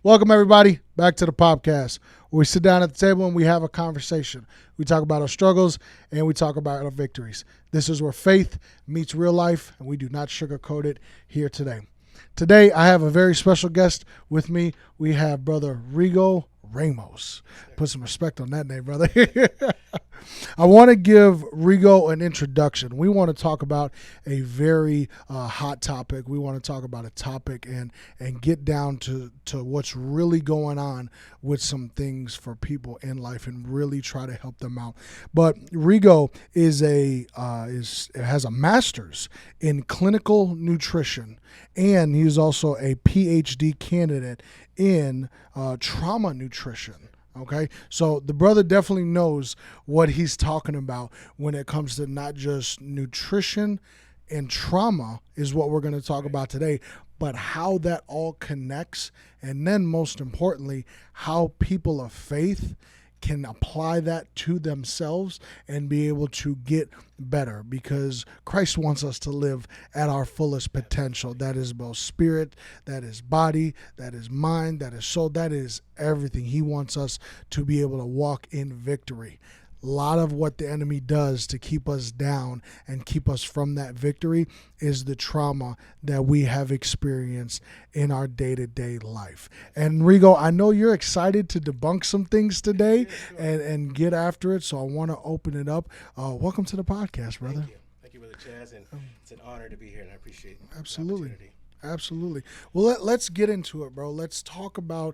Welcome, everybody, back to the podcast, where we sit down at the table and we have a conversation. We talk about our struggles and we talk about our victories. This is where faith meets real life, and we do not sugarcoat it here today. Today, I have a very special guest with me. We have Brother Rigo Ramos. Put some respect on that name, brother. I want to give Rigo an introduction. We want to talk about a very hot topic. We want to talk about a topic and get down to what's really going on with some things for people in life and really try to help them out. But Rigo has a master's in clinical nutrition, and he's also a PhD candidate in trauma nutrition. Okay, so the brother definitely knows what he's talking about when it comes to not just nutrition and trauma is what we're going to talk about today, but how that all connects, and then most importantly, how people of faith can apply that to themselves and be able to get better, because Christ wants us to live at our fullest potential. That is both spirit, that is body, that is mind, that is soul, that is everything. He wants us to be able to walk in victory. A lot of what the enemy does to keep us down and keep us from that victory is the trauma that we have experienced in our day-to-day life. And Rigo, I know you're excited to debunk some things today and get after it, so I want to open it up. Welcome to the podcast, brother. Thank you, Brother Chaz, and it's an honor to be here, and I appreciate the Absolutely. opportunity. Absolutely. Well, let's get into it, bro. Let's talk about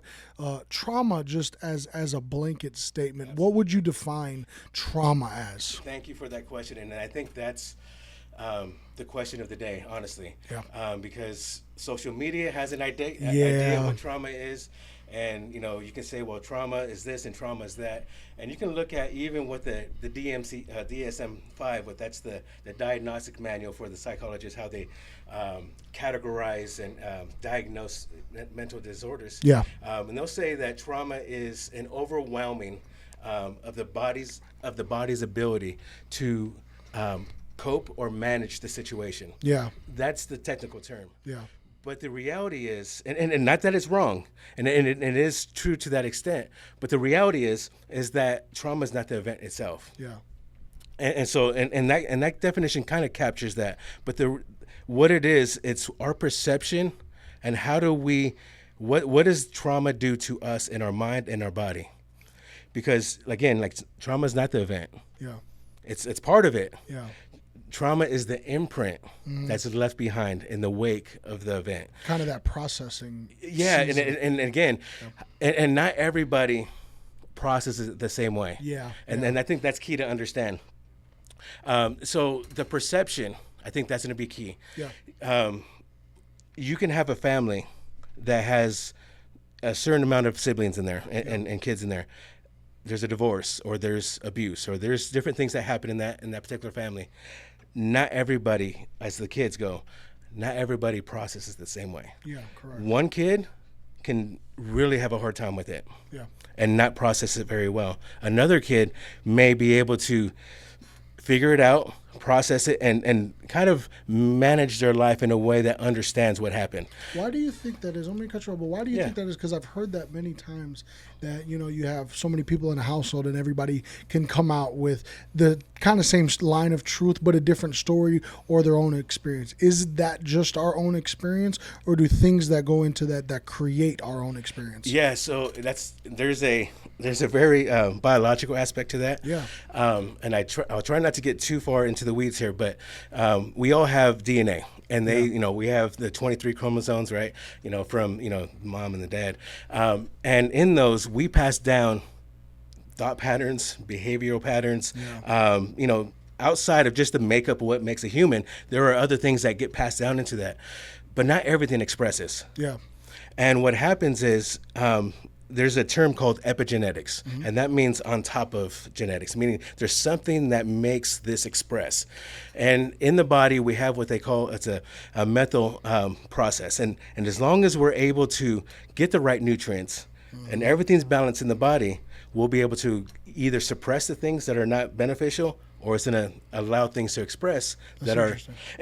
trauma just as a blanket statement. Absolutely. What would you define trauma as? Thank you for that question, and I think that's the question of the day, honestly. Yeah. Because social media has an idea Yeah. of what trauma is, and you can say, well, trauma is this and trauma is that, and you can look at even what the DSM-5, what that's the diagnostic manual for the psychologists, how they categorize and diagnose mental disorders. Yeah. And they'll say that trauma is an overwhelming of the body's ability to cope or manage the situation. Yeah. That's the technical term. Yeah. But the reality is, and not that it's wrong, and it is true to that extent, but the reality is that trauma is not the event itself. Yeah. And so that definition kind of captures that. But what it is, it's our perception, and how do we, what does trauma do to us in our mind and our body? Because again, like, trauma is not the event. Yeah. It's part of it. Yeah. Trauma is the imprint that's left behind in the wake of the event. Kind of that processing. Yeah, season. and again, and not everybody processes it the same way. Yeah. And I think that's key to understand. So the perception, I think that's going to be key. Yeah. You can have a family that has a certain amount of siblings in there and kids in there. There's a divorce, or there's abuse, or there's different things that happen in that particular family. Not everybody, as the kids go, not everybody processes the same way. Yeah, correct. One kid can really have a hard time with it. Yeah. And not process it very well. Another kid may be able to figure it out, process it, and kind of manage their life in a way that understands what happened. Why do you think that is? Let me cut you off, but why do you Yeah. think that is? Because I've heard that many times, that you have so many people in a household and everybody can come out with the kind of same line of truth, but a different story or their own experience. Is that just our own experience, or do things that go into that create our own experience? Yeah, so there's a very biological aspect to that. Yeah. And I'll try not to get too far into the weeds here, but we all have DNA, and we have the 23 chromosomes, right? From mom and the dad, and in those we pass down thought patterns, behavioral patterns. Yeah. Outside of just the makeup of what makes a human, there are other things that get passed down into that, but not everything expresses. Yeah. And what happens is, there's a term called epigenetics, and that means on top of genetics, meaning there's something that makes this express. And in the body, we have what they call, it's a methyl process. And as long as we're able to get the right nutrients and everything's balanced in the body, we'll be able to either suppress the things that are not beneficial, or it's going to allow things to express that are.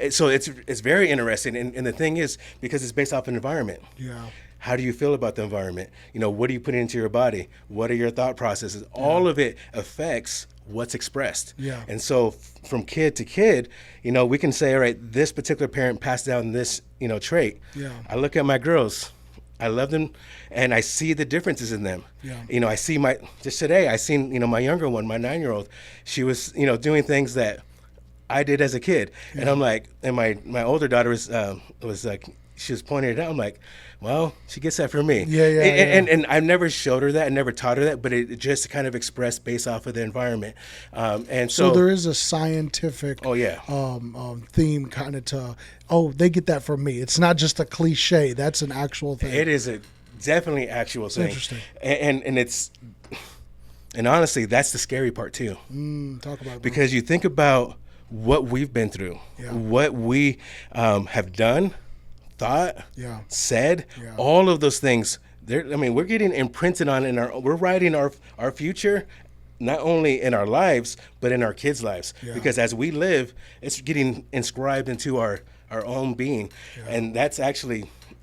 So it's very interesting. And the thing is, because it's based off an environment. Yeah. How do you feel about the environment? What are you putting into your body? What are your thought processes? All of it affects what's expressed. Yeah. And so from kid to kid, we can say, all right, this particular parent passed down this, trait. Yeah. I look at my girls, I love them, and I see the differences in them. Yeah. I see just today, I seen, my younger one, my 9-year-old, she was, doing things that I did as a kid. And I'm like, and my older daughter was like, she was pointing it out. I'm like, well, she gets that from me. Yeah. And I never showed her that, I never taught her that, but it just kind of expressed based off of the environment. And so there is a scientific theme kind of to, they get that from me. It's not just a cliche. That's an actual thing. It is a definitely actual thing. Interesting. And it's, and honestly, that's the scary part too. Talk about it, bro. Because you think about what we've been through, what we have done, thought, said, all of those things. We're getting imprinted on we're writing our future, not only in our lives, but in our kids' lives. Because as we live, it's getting inscribed into our own being. And that's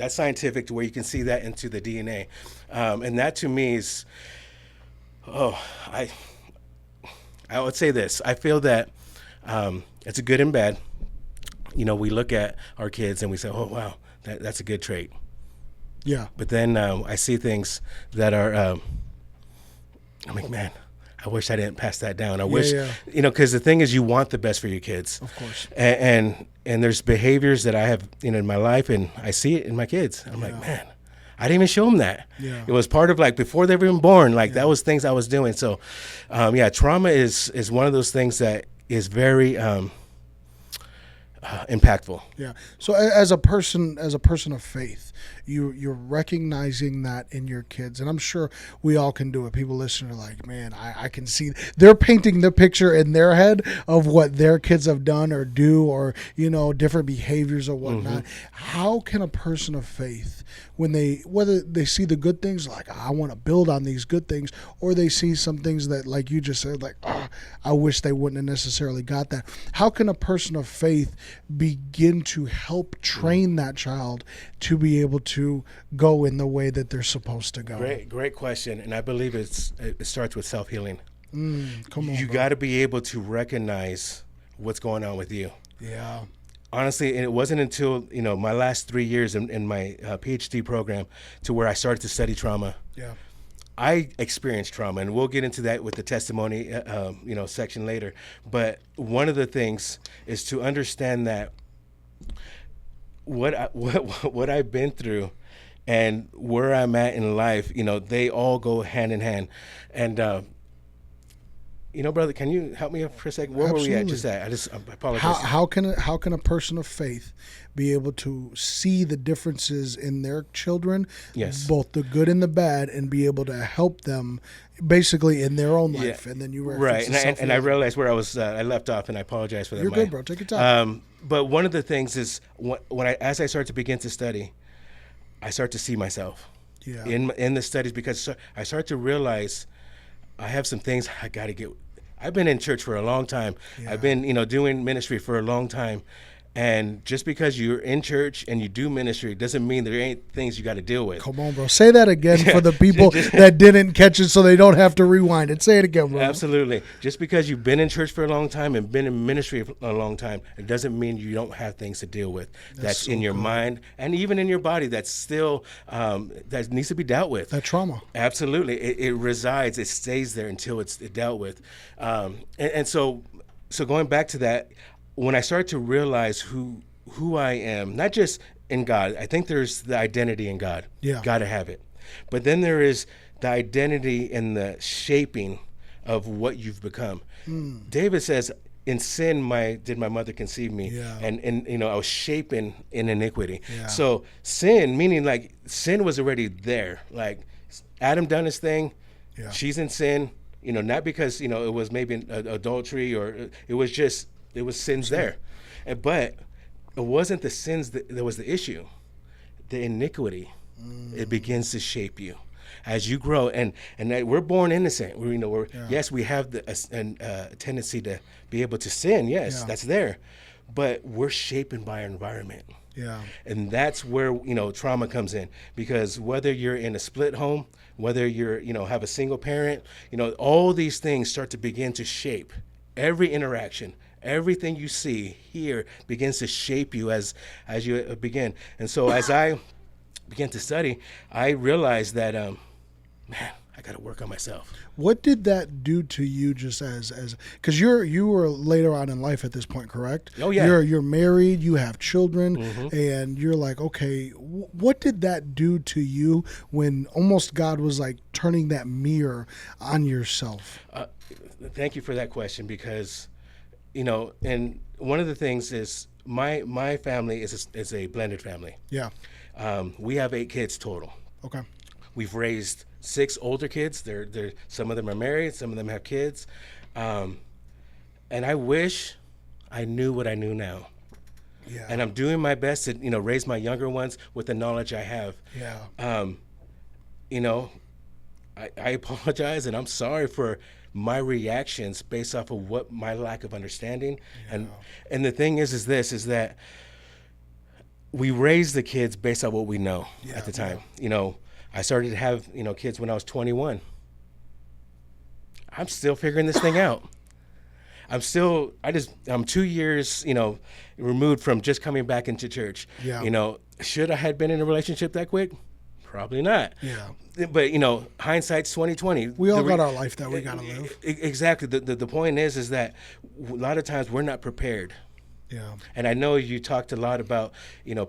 scientific to where you can see that into the DNA. And that to me is, I would say this. I feel that it's a good and bad. We look at our kids and we say, oh, wow, that's a good trait. Yeah. But then I see things that are, I'm like, man, I wish I didn't pass that down. I wish, because the thing is, you want the best for your kids. Of course. And there's behaviors that I have, in my life, and I see it in my kids. I'm like, man, I didn't even show them that. Yeah. It was part of before they were even born, that was things I was doing. So, trauma is one of those things that is very impactful. Yeah. So as a person of faith, you're recognizing that in your kids, and I'm sure we all can do it. People listening are like, man, I can see they're painting the picture in their head of what their kids have done or do, or different behaviors or whatnot. How can a person of faith, whether they see the good things, like I want to build on these good things, or they see some things that, like you just said, like I wish they wouldn't have necessarily got that. How can a person of faith begin to help train that child to be able to go in the way that they're supposed to go? Great question. And I believe it starts with self-healing. Come on, you got to be able to recognize what's going on with you. Yeah. Honestly, and it wasn't until my last 3 years in my PhD program to where I started to study trauma. Yeah. I experienced trauma, and we'll get into that with the testimony, section later. But one of the things is to understand that what I've been through and where I'm at in life, they all go hand in hand. And brother, can you help me for a second? Where were we at? I apologize. How can a person of faith be able to see the differences in their children, both the good and the bad, and be able to help them basically in their own life? And then you and I realized where I left off, and I apologize for that. You're good, bro. Take your time. But one of the things is as I start to begin to study, I start to see myself in the studies, because I start to realize I have some things I got to get. I've been in church for a long time. I've been, doing ministry for a long time. And just because you're in church and you do ministry doesn't mean there ain't things you got to deal with. Come on, bro. Say that again for the people that didn't catch it so they don't have to rewind it. Say it again, bro. Absolutely. Just because you've been in church for a long time and been in ministry for a long time, it doesn't mean you don't have things to deal with. That's so in your mind and even in your body that's still, that needs to be dealt with. That trauma. Absolutely. It resides. It stays there until it's dealt with. So going back to that, when I start to realize who I am, not just in God, I think there's the identity in God. Yeah. Got to have it. But then there is the identity and the shaping of what you've become. David says, in sin did my mother conceive me. Yeah. And I was shapen in iniquity. Yeah. So sin, meaning sin was already there. Like Adam done his thing. Yeah. She's in sin, not because, it was maybe adultery or it was just, it was sins there. But it wasn't the sins that was the issue. The iniquity, it begins to shape you as you grow. And that we're born innocent. Yes, we have a tendency to be able to sin. Yes, that's there. But we're shaped by our environment. Yeah. And that's where, trauma comes in, because whether you're in a split home, whether you're, have a single parent, all these things start to begin to shape every interaction. Everything you see here begins to shape you as you begin. And so as I began to study, I realized that, man, I got to work on myself. What did that do to you, just as because you were later on in life at this point, correct? Oh, yeah. You're married, you have children, and you're like, okay, what did that do to you when almost God was like turning that mirror on yourself? Thank you for that question, because, and one of the things is my family is a blended family. Yeah. We have 8 kids total. Okay. We've raised 6 older kids. They're some of them are married, some of them have kids, and I wish I knew what I knew now. Yeah. And I'm doing my best to raise my younger ones with the knowledge I have. Yeah. I apologize, and I'm sorry for my reactions based off of what my lack of understanding. Yeah. And the thing is that we raise the kids based on what we know at the time. I started to have, kids when I was 21. I'm still figuring this thing out. I'm 2 years, removed from just coming back into church. Yeah. Should I had been in a relationship that quick? Probably not. Yeah. But, hindsight's 2020. We all got our life that we got to live. Exactly. The point is that a lot of times we're not prepared. Yeah. And I know you talked a lot about,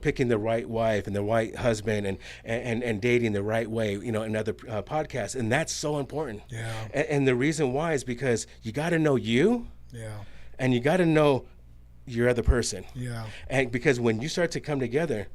picking the right wife and the right husband and dating the right way, in other podcasts. And that's so important. Yeah. And the reason why is because you got to know you. Yeah. And you got to know your other person. Yeah. And because when you start to come together,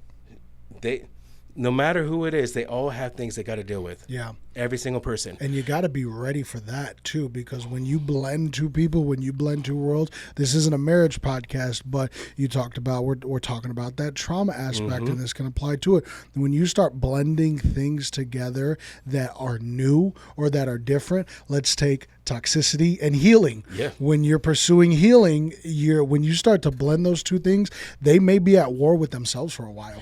no matter who it is, they all have things they got to deal with. Yeah. Every single person. And you got to be ready for that too, because when you blend two people, when you blend two worlds, this isn't a marriage podcast, but you talked about, we're talking about that trauma aspect, and this can apply to it. And when you start blending things together that are new or that are different, let's take toxicity and healing. Yeah. When you're pursuing healing, when you start to blend those two things, they may be at war with themselves for a while.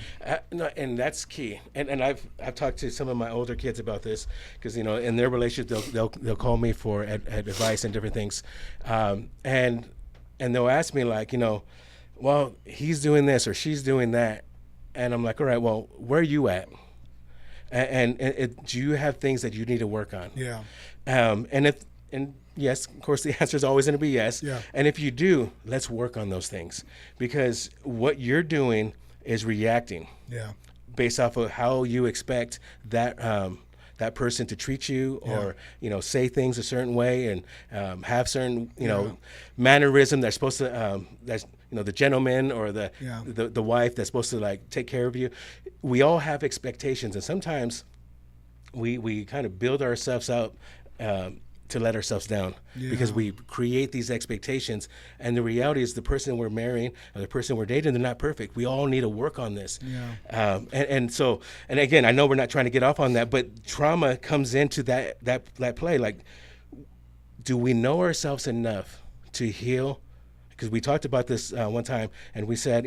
No, and that's key. And I've talked to some of my older kids about this, because in their relationship they'll call me for advice and different things, and they'll ask me like, well, he's doing this or she's doing that, and I'm like, all right, well, where are you at? And do you have things that you need to work on? Yeah. And yes, of course, the answer is always going to be yes. Yeah. And if you do, let's work on those things, because what you're doing is reacting. Yeah. Based off of how you expect that that person to treat you, or say things a certain way, and have certain mannerism that's supposed to that's the gentleman or the wife that's supposed to like take care of you. We all have expectations, and sometimes we kind of build ourselves up to let ourselves down, because we create these expectations, and the reality is the person we're marrying or the person we're dating, they're not perfect. We all need to work on this. And again, I know we're not trying to get off on that, but trauma comes into that play. Like, do we know ourselves enough to heal? Because we talked about this one time, and we said,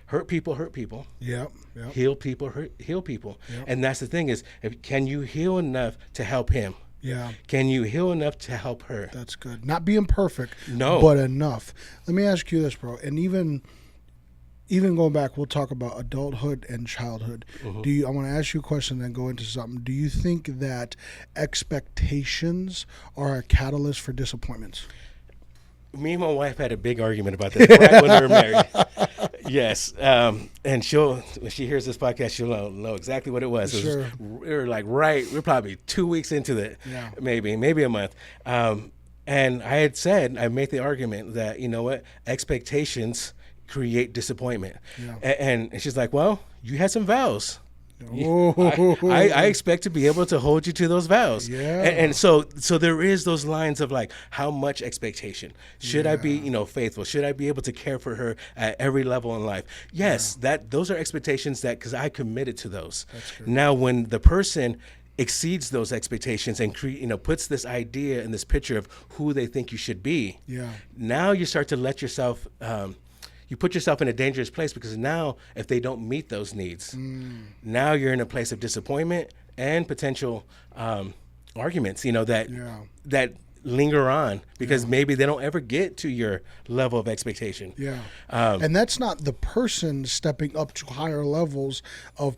hurt people hurt people. Yep. Heal people heal people. Yep. And that's the thing is, can you heal enough to help him? Yeah. Can you heal enough to help her? That's good. Not being perfect, No. but enough. Let me ask you this, bro. And even going back, we'll talk about adulthood and childhood. I want to ask you a question, then go into something. Do you think that expectations are a catalyst for disappointments? Me and my wife had a big argument about this right when we were married. Yes. And when she hears this podcast, she'll know exactly what it was. Sure. We were like, we're probably 2 weeks into the, maybe a month. And I made the argument that, expectations create disappointment. Yeah. And she's like, well, you had some vows. I expect to be able to hold you to those vows. Yeah. And so there is those lines of like, how much expectation? Should I be, faithful? Should I be able to care for her at every level in life? Yes, those are expectations because I committed to those. That's true. Now, when the person exceeds those expectations and puts this idea and this picture of who they think you should be, now you start to let yourself you put yourself in a dangerous place, because now if they don't meet those needs, now you're in a place of disappointment and potential arguments, that linger on, because maybe they don't ever get to your level of expectation. Yeah. And that's not the person stepping up to higher levels of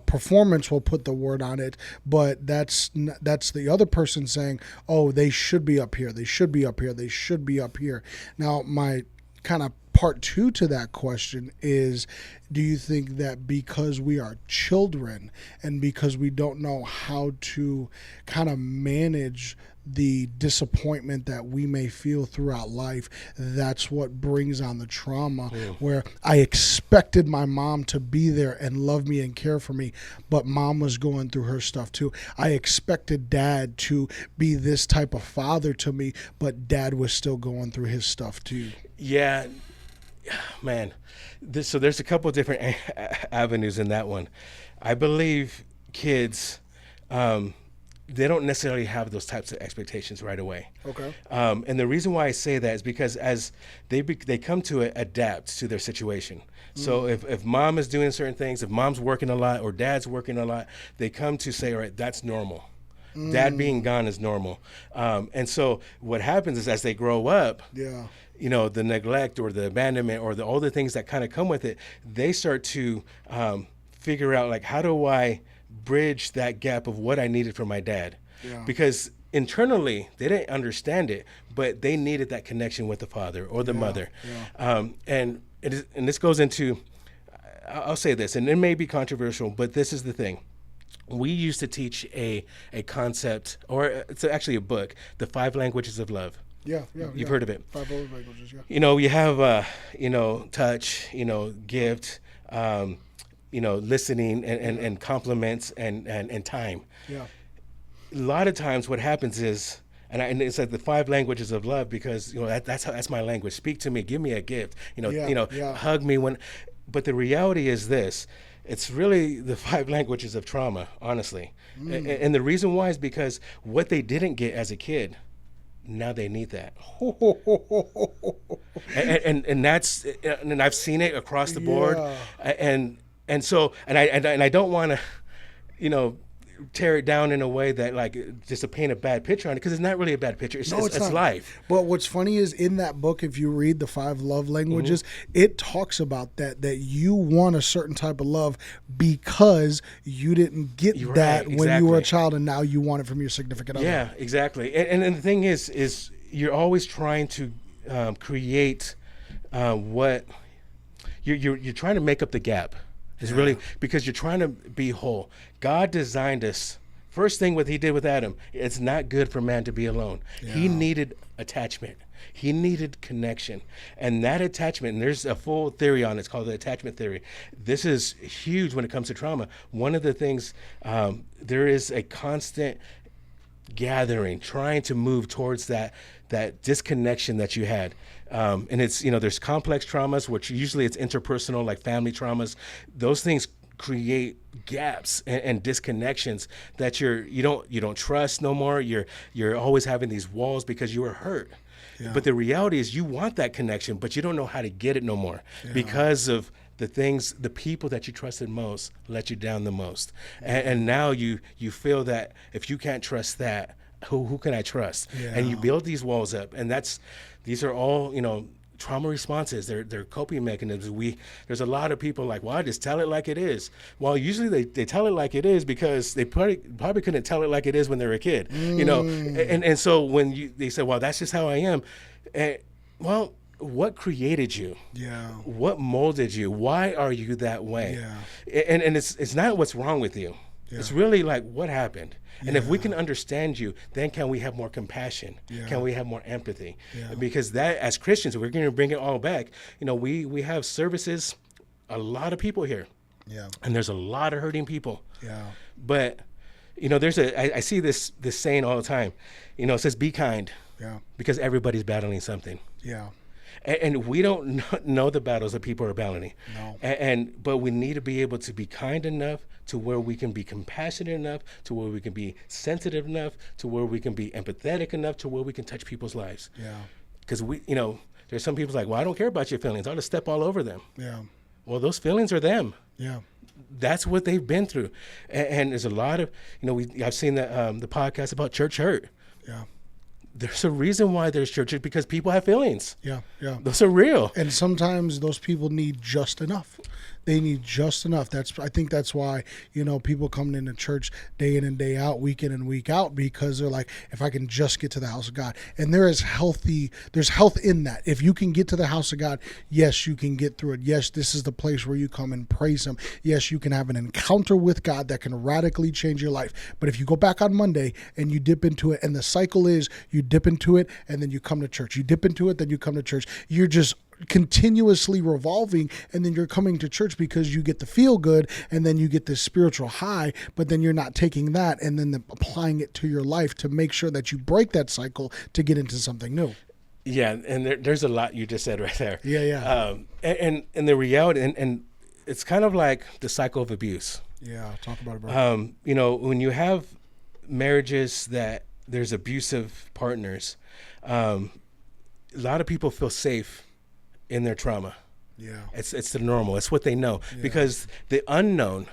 performance, will put the word on it, but that's the other person saying, oh, they should be up here, they should be up here, they should be up here. Now, my kind of part two to that question is, do you think that because we are children and because we don't know how to kind of manage the disappointment that we may feel throughout life, that's what brings on the trauma? Where I expected my mom to be there and love me and care for me, but mom was going through her stuff too. I expected dad to be this type of father to me, but dad was still going through his stuff too. Yeah, man. So there's a couple of different avenues in that one. I believe kids, they don't necessarily have those types of expectations right away. Okay. And the reason why I say that is because as they come to adapt to their situation. So if mom is doing certain things, if mom's working a lot or dad's working a lot, they come to say, all right, that's normal. Dad being gone is normal. And so what happens is, as they grow up, the neglect or the abandonment or all the things that kind of come with it, they start to figure out, like, how do I bridge that gap of what I needed from my dad? Because internally they didn't understand it, but they needed that connection with the father or the mother. And this goes into, I'll say this, and it may be controversial, but this is the thing. We used to teach a concept, or it's actually a book, The 5 Languages of Love. You've heard of it. 5 love languages, You have, touch, gift, listening and compliments and time. A lot of times what happens is, and it's like the 5 languages of love, because that's my language. Speak to me, give me a gift, hug me when. But the reality is this: it's really the 5 languages of trauma, honestly. And the reason why is because what they didn't get as a kid, now they need that. and that's, and I've seen it across the board. And so I don't want to, tear it down in a way that, like, just to paint a bad picture on it, because it's not really a bad picture. It's life. But what's funny is, in that book, if you read the 5 love languages, it talks about that you want a certain type of love because you didn't get that when you were a child, and now you want it from your significant other. Yeah, exactly. And the thing is you're always trying to create what you're trying to make up the gap. It's really because you're trying to be whole. God designed us. First thing what he did with Adam, it's not good for man to be alone. He needed attachment. He needed connection. And that attachment, and there's a full theory on it, it's called the attachment theory. This is huge when it comes to trauma. One of the things, there is a constant gathering, trying to move towards that disconnection that you had. And it's, there's complex traumas, which usually it's interpersonal, like family traumas. Those things create gaps and disconnections that you don't trust no more. You're always having these walls because you were hurt. But the reality is, you want that connection, but you don't know how to get it no more because of the people that you trusted most let you down the most. And now you feel that if you can't trust that, who can I trust? And you build these walls up, and these are all, trauma responses. They're coping mechanisms. There's a lot of people like, well, I just tell it like it is. Well, usually they tell it like it is because they probably couldn't tell it like it is when they were a kid, and so when they say, well, that's just how I am. Well, what created you? What molded you? Why are you that way? And it's not what's wrong with you. It's really like, what happened? And if we can understand you, then can we have more compassion? Can we have more empathy? Because that, as Christians, we're going to bring it all back. We have services, a lot of people here. And there's a lot of hurting people. But, I see this saying all the time. It says, be kind. Because everybody's battling something. And we don't know the battles that people are battling. But we need to be able to be kind enough to where we can be compassionate enough, to where we can be sensitive enough, to where we can be empathetic enough, to where we can touch people's lives. Because There's some people's like, well, I don't care about your feelings. I'll just step all over them. Yeah. Well, those feelings are them. Yeah. That's what they've been through. And there's a lot of, I've seen the podcast about church hurt. Yeah. There's a reason why there's churches, because people have feelings. Yeah. Yeah. Those are real. And sometimes those people need just enough. They need just enough. I think that's why, people coming into church day in and day out, week in and week out, because they're like, if I can just get to the house of God. And there's health in that. If you can get to the house of God, yes, you can get through it. Yes, this is the place where you come and praise him. Yes, you can have an encounter with God that can radically change your life. But if you go back on Monday and you dip into it, and the cycle is you dip into it and then you come to church. You dip into it, then you come to church. You're just continuously revolving, and then you're coming to church because you get the feel good, and then you get this spiritual high, but then you're not taking that and then applying it to your life to make sure that you break that cycle to get into something new. Yeah, and there's a lot you just said right there. Yeah. And the reality, and it's kind of like the cycle of abuse. Yeah, talk about it, bro. When you have marriages that there's abusive partners, a lot of people feel safe in their trauma. Yeah. It's the normal. It's what they know. Yeah. Because the unknown,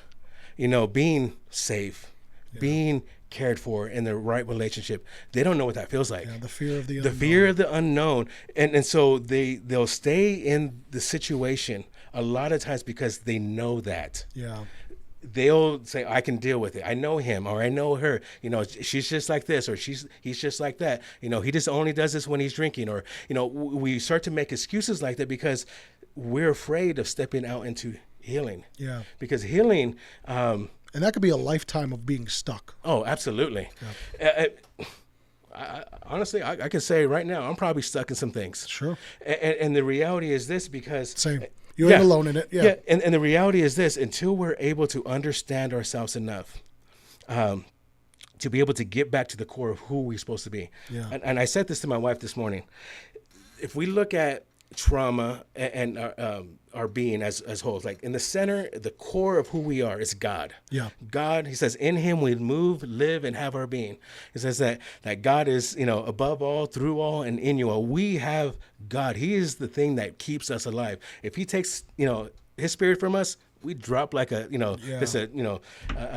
being safe, being cared for in the right relationship, they don't know what that feels like. Yeah, the fear of the unknown. The fear of the unknown. And so they'll stay in the situation a lot of times because they know that. Yeah. They'll say, I can deal with it. I know him, or I know her. She's just like this, or he's just like that. He just only does this when he's drinking, or, we start to make excuses like that because we're afraid of stepping out into healing. Yeah. Because healing, and that could be a lifetime of being stuck. Oh, absolutely. Yeah. Honestly, I can say right now, I'm probably stuck in some things. Sure. And the reality is this, because same. You ain't alone in it. Yeah. And the reality is this: until we're able to understand ourselves enough to be able to get back to the core of who we're supposed to be. Yeah. And I said this to my wife this morning. If we look at trauma and our being as wholes, like in the center, the core of who we are is God. Yeah. God, he says, in him we move, live, and have our being. He says that God is, above all, through all, and in you all. We have God. He is the thing that keeps us alive. If he takes, his spirit from us, we drop like a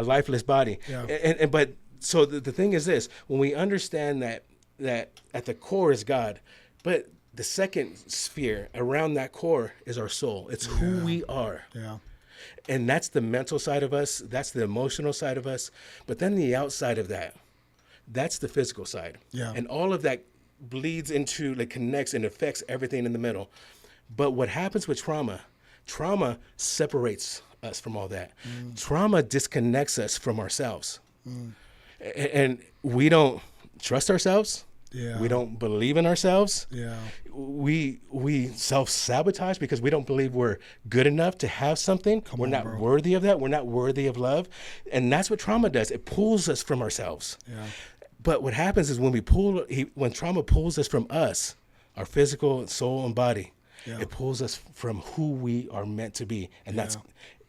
lifeless body. Yeah. But so the thing is this: when we understand that at the core is God, but the second sphere around that core is our soul. It's who we are. Yeah. And that's the mental side of us. That's the emotional side of us. But then the outside of that, that's the physical side. Yeah. And all of that bleeds into, connects and affects everything in the middle. But what happens with trauma separates us from all that. Trauma disconnects us from ourselves. And we don't trust ourselves. Yeah. We don't believe in ourselves. Yeah. We self-sabotage because we don't believe we're good enough to have something. We're not worthy of that. We're not worthy of love. And that's what trauma does. It pulls us from ourselves. Yeah. But what happens is when trauma pulls us from us, our physical, soul, and body, it pulls us from who we are meant to be. And that's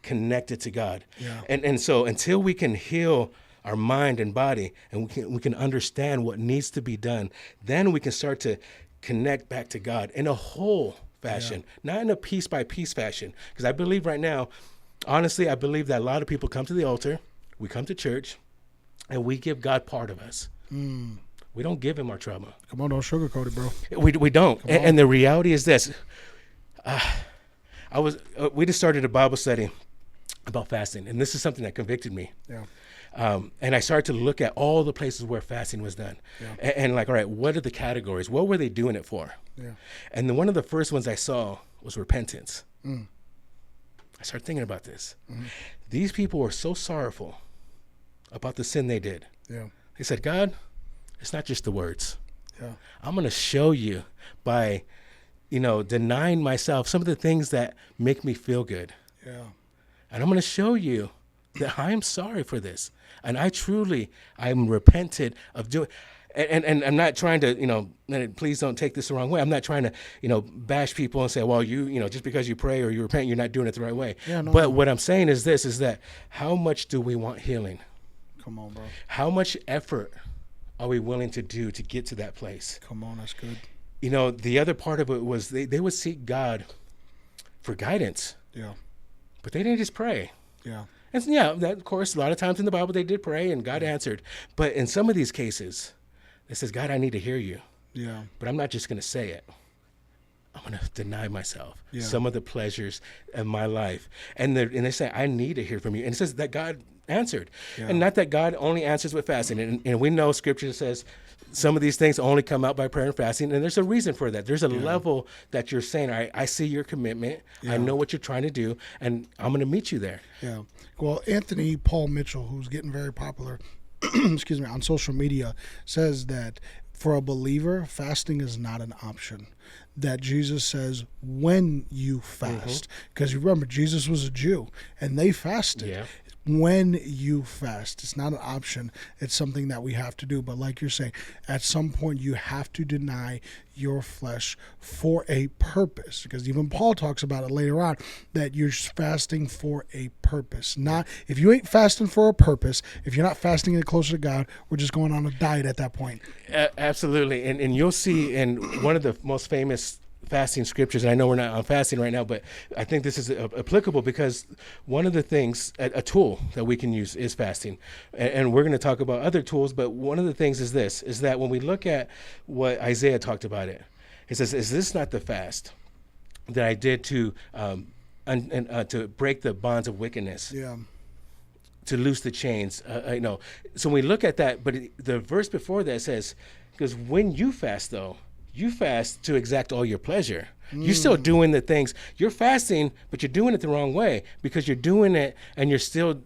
connected to God. Yeah. And so until we can heal our mind and body, and we can understand what needs to be done, then we can start to connect back to God in a whole fashion, not in a piece by piece fashion. Because I believe right now, honestly, I believe that a lot of people come to the altar, we come to church, and we give God part of us. We don't give him our trauma. Come on, don't sugarcoat it, bro. We don't. And the reality is this: we just started a Bible study about fasting, and this is something that convicted me. Yeah. And I started to look at all the places where fasting was done. Yeah. And all right, what are the categories? What were they doing it for? Yeah. And then one of the first ones I saw was repentance. I started thinking about this. These people were so sorrowful about the sin they did. Yeah. They said, God, it's not just the words. Yeah. I'm going to show you by, denying myself some of the things that make me feel good. Yeah. And I'm going to show you that I am sorry for this. And I'm repented of doing, and I'm not trying to, please don't take this the wrong way. I'm not trying to, bash people and say, well, just because you pray or you repent, you're not doing it the right way. Yeah, but what I'm saying is this, is that how much do we want healing? Come on, bro. How much effort are we willing to do to get to that place? Come on, that's good. the other part of it was they would seek God for guidance. Yeah. But they didn't just pray. Yeah. And yeah, that, of course, a lot of times in the Bible they did pray and God answered. But in some of these cases, it says, God, I need to hear you. Yeah. But I'm not just going to say it. I'm going to deny myself some of the pleasures of my life. And they say, I need to hear from you. And it says that God answered. Yeah. And not that God only answers with fasting. And we know Scripture says some of these things only come out by prayer and fasting. And there's a reason for that. There's a level that you're saying, all right, I see your commitment. I know what you're trying to do. And I'm going to meet you there. Yeah. Well, Anthony Paul Mitchell, who's getting very popular, excuse me, on social media, says that for a believer, fasting is not an option. That Jesus says when you fast, because you remember Jesus was a Jew and they fasted. Yeah. When you fast, it's not an option. It's something that we have to do. But like you're saying, at some point you have to deny your flesh for a purpose, because even Paul talks about it later on, that you're fasting for a purpose. Not if you ain't fasting for a purpose, if you're not fasting to get closer to God, we're just going on a diet at that point. Absolutely. And you'll see in one of the most famous fasting scriptures, and I know we're not on fasting right now, but I think this is applicable because one of the things, a tool that we can use is fasting. And we're going to talk about other tools, but one of the things is this, is that when we look at what Isaiah talked about it says, is this not the fast that I did to break the bonds of wickedness? Yeah. To loose the chains, So when we look at that, but the verse before that says, because when you fast, though, you fast to exact all your pleasure. You're still doing the things. You're fasting, but you're doing it the wrong way because you're doing it and you're still,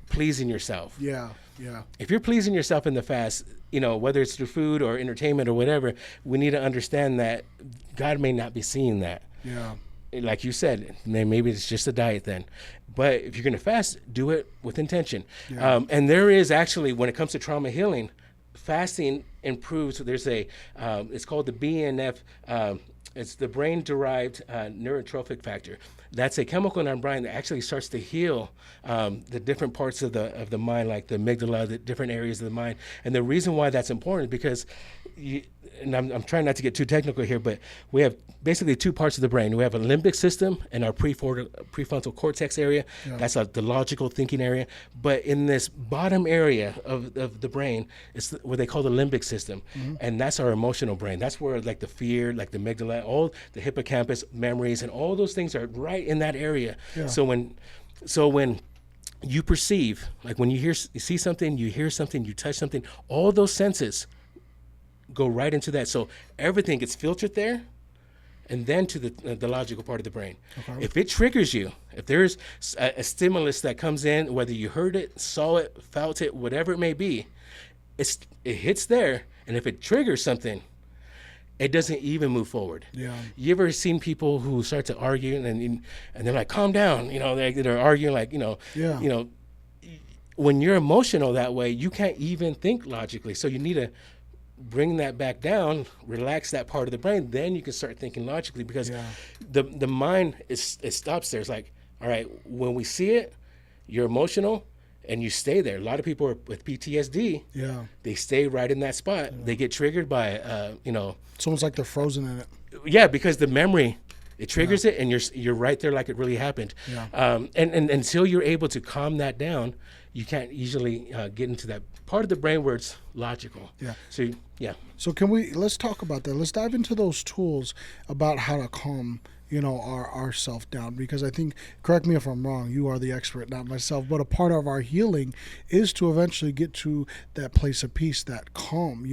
pleasing yourself. Yeah, yeah. If you're pleasing yourself in the fast, whether it's through food or entertainment or whatever, we need to understand that God may not be seeing that. Yeah. Like you said, maybe it's just a diet then. But if you're going to fast, do it with intention. Yeah. And there is actually, when it comes to trauma healing, fasting improves. There's it's called the BNF. It's the brain-derived neurotrophic factor. That's a chemical in our brain that actually starts to heal the different parts of the mind, like the amygdala, the different areas of the mind. And the reason why that's important is because, and I'm trying not to get too technical here, but we have basically two parts of the brain. We have a limbic system and our prefrontal cortex area. Yeah. That's the logical thinking area. But in this bottom area of the brain, it's what they call the limbic system. And that's our emotional brain. That's where like the fear, like the amygdala, all the hippocampus, memories, and all those things are right in that area. Yeah. So when you perceive, like when you see something, you hear something, you touch something, all those senses go right into that. So everything gets filtered there and then to the logical part of the brain. Okay. If it triggers you, if there's a stimulus that comes in, whether you heard it, saw it, felt it, whatever it may be, it hits there. And if it triggers something, it doesn't even move forward. Yeah. You ever seen people who start to argue and they're like, calm down, they're arguing like, when you're emotional that way, you can't even think logically. So you need to bring that back down, relax that part of the brain, then you can start thinking logically, because the mind it stops there. It's like, all right, when we see it, you're emotional and you stay there. A lot of people with PTSD, they stay right in that spot. Yeah. They get triggered by, It's almost like they're frozen in it. Yeah, because the memory, it triggers it, and you're right there like it really happened. Yeah. And until you're able to calm that down, you can't easily get into that part of the brain where it's logical. Yeah. So let's talk about that. Let's dive into those tools about how to calm our self down, because I think, correct me if I'm wrong, you are the expert, not myself, but a part of our healing is to eventually get to that place of peace, that calm,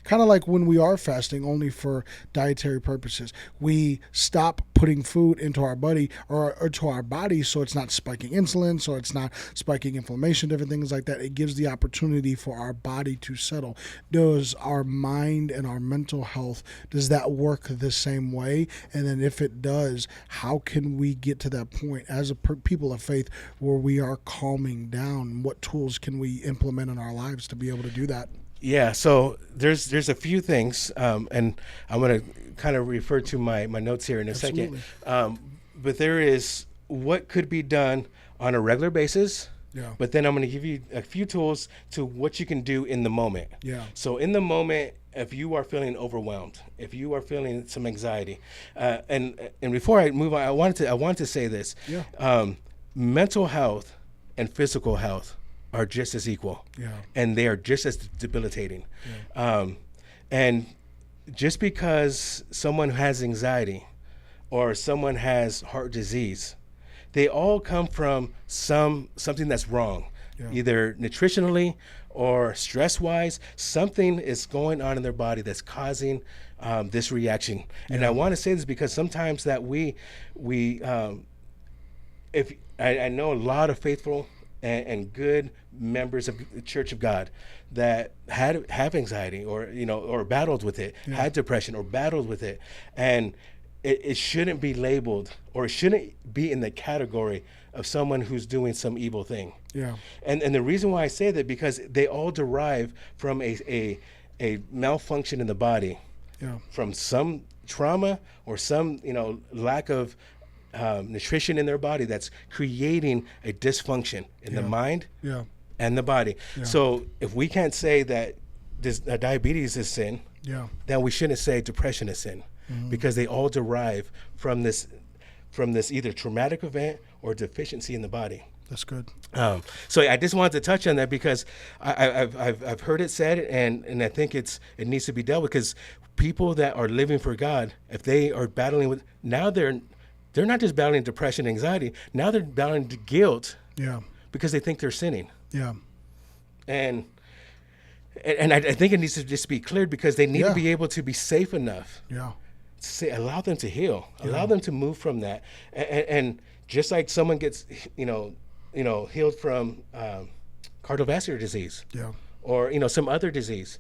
kind of like when we are fasting only for dietary purposes. We stop putting food into our body or to our body, so it's not spiking insulin, so it's not spiking inflammation, different things like that. It gives the opportunity for our body to settle. Does our mind and our mental health, does that work the same way? And then if it does, how can we get to that point as people of faith where we are calming down? What tools can we implement in our lives to be able to do that? Yeah, so there's a few things, and I'm going to kind of refer to my notes here in a second. But there is what could be done on a regular basis. Yeah. But then I'm going to give you a few tools to what you can do in the moment. Yeah. So in the moment, if you are feeling overwhelmed, if you are feeling some anxiety, and before I move on, I want to say this: Yeah. mental health and physical health are just as equal, Yeah. and they are just as debilitating. And just because someone has anxiety or someone has heart disease, they all come from something that's wrong, either nutritionally or stress-wise. Something is going on in their body that's causing this reaction. And I want to say this because sometimes that if I know a lot of faithful and good members of the Church of God that have anxiety or battled with it, had depression or battled with it, and it shouldn't be labeled or it shouldn't be in the category of someone who's doing some evil thing. Yeah. And the reason why I say that, because they all derive from a malfunction in the body, from some trauma or some lack of nutrition in their body that's creating a dysfunction in the mind and the body. So if we can't say that diabetes is sin, then we shouldn't say depression is sin, because they all derive from this either traumatic event or deficiency in the body. That's good. So I just wanted to touch on that because I've heard it said, and I think it needs to be dealt with, because people that are living for God, if they are battling with, now they're not just battling depression and anxiety, now they're battling the guilt because they think they're sinning. Yeah. And I think it needs to just be cleared, because they need to be able to be safe enough. Allow them to heal, allow them to move from that, and just like someone gets healed from cardiovascular disease, or some other disease,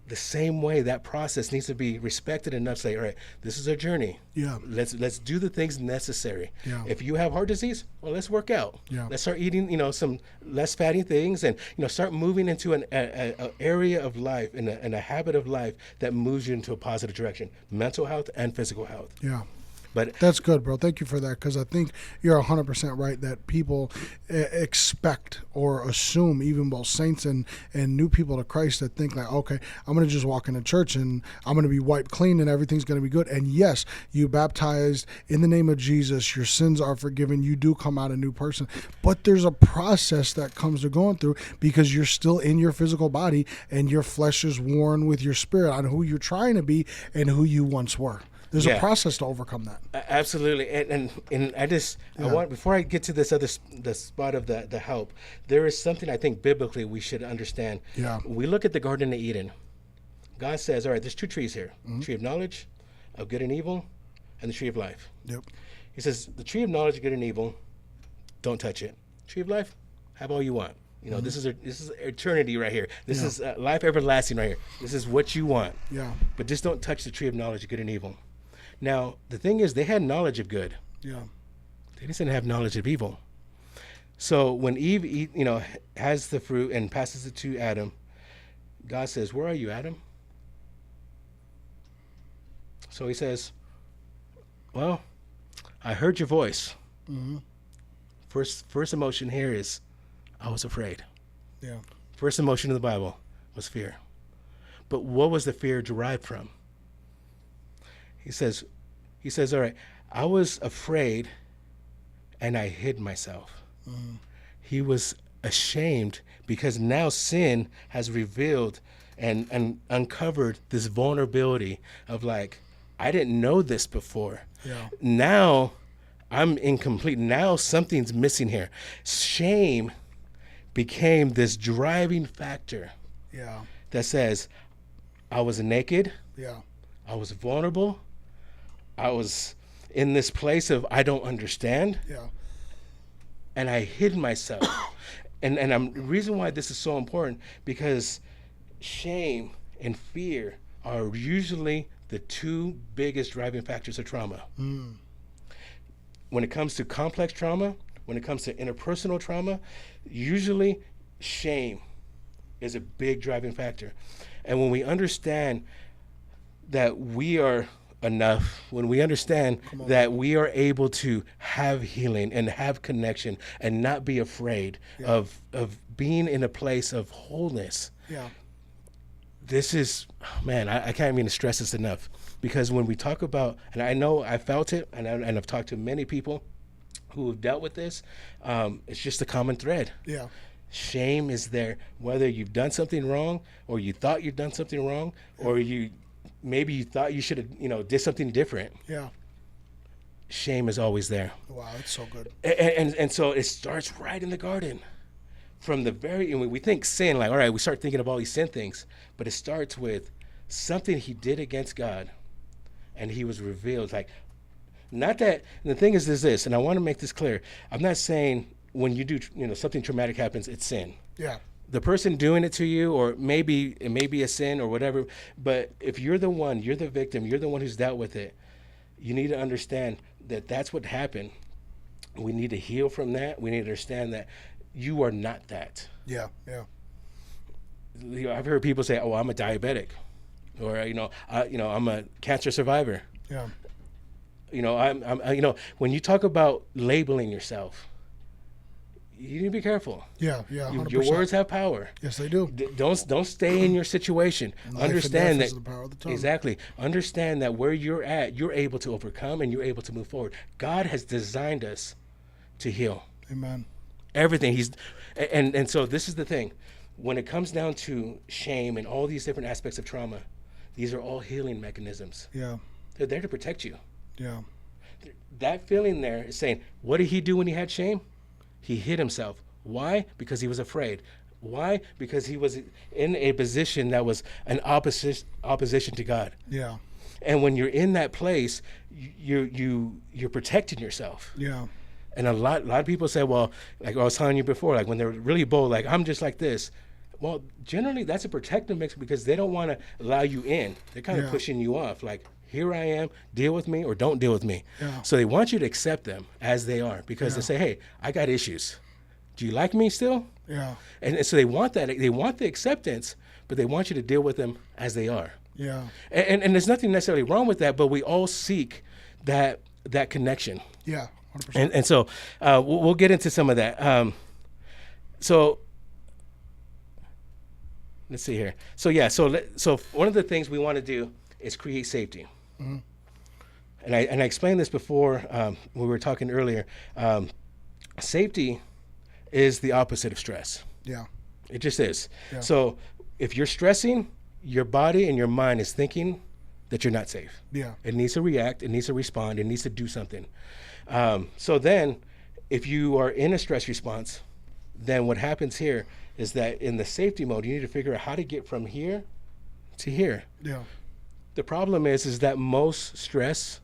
the same way that process needs to be respected enough to say, all right, this is a journey. Let's do the things necessary. If you have heart disease, well, let's work out. Let's start eating some less fatty things, and start moving into an area of life and a habit of life that moves you into a positive direction, mental health and physical health. But that's good, bro. Thank you for that, because I think you're 100% right that people expect or assume, even both saints and new people to Christ, that think like, okay, I'm going to just walk into church and I'm going to be wiped clean and everything's going to be good. And yes, you baptized in the name of Jesus, your sins are forgiven, you do come out a new person. But there's a process that comes to going through, because you're still in your physical body and your flesh is worn with your spirit on who you're trying to be and who you once were. There's a process to overcome that. Absolutely, and I want, before I get to the spot of the help, there is something I think biblically we should understand. We look at the Garden of Eden. God says, all right, there's two trees here: tree of knowledge of good and evil, and the tree of life. He says, the tree of knowledge of good and evil, don't touch it. Tree of life, have all you want. This is eternity right here. This is life everlasting right here. This is what you want. But just don't touch the tree of knowledge of good and evil. Now, the thing is, they had knowledge of good. They didn't have knowledge of evil. So when Eve has the fruit and passes it to Adam, God says, where are you, Adam? So he says, well, I heard your voice. First emotion here is, I was afraid. First emotion in the Bible was fear. But what was the fear derived from? He says, all right, I was afraid and I hid myself. He was ashamed because now sin has revealed and uncovered this vulnerability of like, I didn't know this before. Now I'm incomplete. Now something's missing here. Shame became this driving factor that says, I was naked. I was vulnerable. I was in this place of I don't understand. And I hid myself. and the reason why this is so important, because shame and fear are usually the two biggest driving factors of trauma. When it comes to complex trauma, when it comes to interpersonal trauma, usually shame is a big driving factor. And when we understand that we are enough, when we understand that we are able to have healing and have connection and not be afraid of being in a place of wholeness, this is, man, I can't even stress this enough, because when we talk about, and I know I felt it, and I've talked to many people who have dealt with this, it's just a common thread. Yeah. Shame is there, whether you've done something wrong, or you thought you'd done something wrong, or maybe you thought you should have, did something different. Yeah. Shame is always there. Wow, that's so good. And so it starts right in the garden. From the we think sin, like, all right, we start thinking of all these sin things, but it starts with something he did against God, and he was revealed. Like, not that, and the thing is this, and I want to make this clear. I'm not saying when you do, something traumatic happens, it's sin. Yeah. The person doing it to you, or maybe it may be a sin or whatever, but if you're the victim, you're the one who's dealt with it, you need to understand that that's what happened. We need to heal from that. We need to understand that you are not that. Yeah. Yeah. I've heard people say, "Oh, I'm a diabetic," or I'm a cancer survivor. Yeah. When you talk about labeling yourself, you need to be careful. Yeah. Yeah. 100%. Your words have power. Yes, they do. Don't stay in your situation. Life Understand and death that is the power of the tongue. exactly. Understand that where you're at, you're able to overcome and you're able to move forward. God has designed us to heal. Amen. Everything and so this is the thing. When it comes down to shame and all these different aspects of trauma, these are all healing mechanisms. Yeah. They're there to protect you. Yeah. That feeling there is saying, what did he do when he had shame? He hid himself. Why? Because he was afraid. Why? Because he was in a position that was an opposition to God. Yeah. And when you're in that place, you're protecting yourself. Yeah. And a lot of people say, well, like I was telling you before, like when they're really bold, like I'm just like this. Well, generally that's a protective mix because they don't want to allow you in. They're kind of pushing you off. Like, here I am, deal with me or don't deal with me. Yeah. So they want you to accept them as they are because they say, hey, I got issues. Do you like me still? Yeah. And so they want that. They want the acceptance, but they want you to deal with them as they are. Yeah. And there's nothing necessarily wrong with that, but we all seek that connection. Yeah. 100%. And so we'll get into some of that. So let's see here. So one of the things we want to do is create safety. Mm-hmm. And I explained this before when we were talking earlier. Safety is the opposite of stress. Yeah. It just is. Yeah. So if you're stressing, your body and your mind is thinking that you're not safe. Yeah. It needs to react. It needs to respond. It needs to do something. So then if you are in a stress response, then what happens here is that in the safety mode, you need to figure out how to get from here to here. Yeah. The problem is that most stress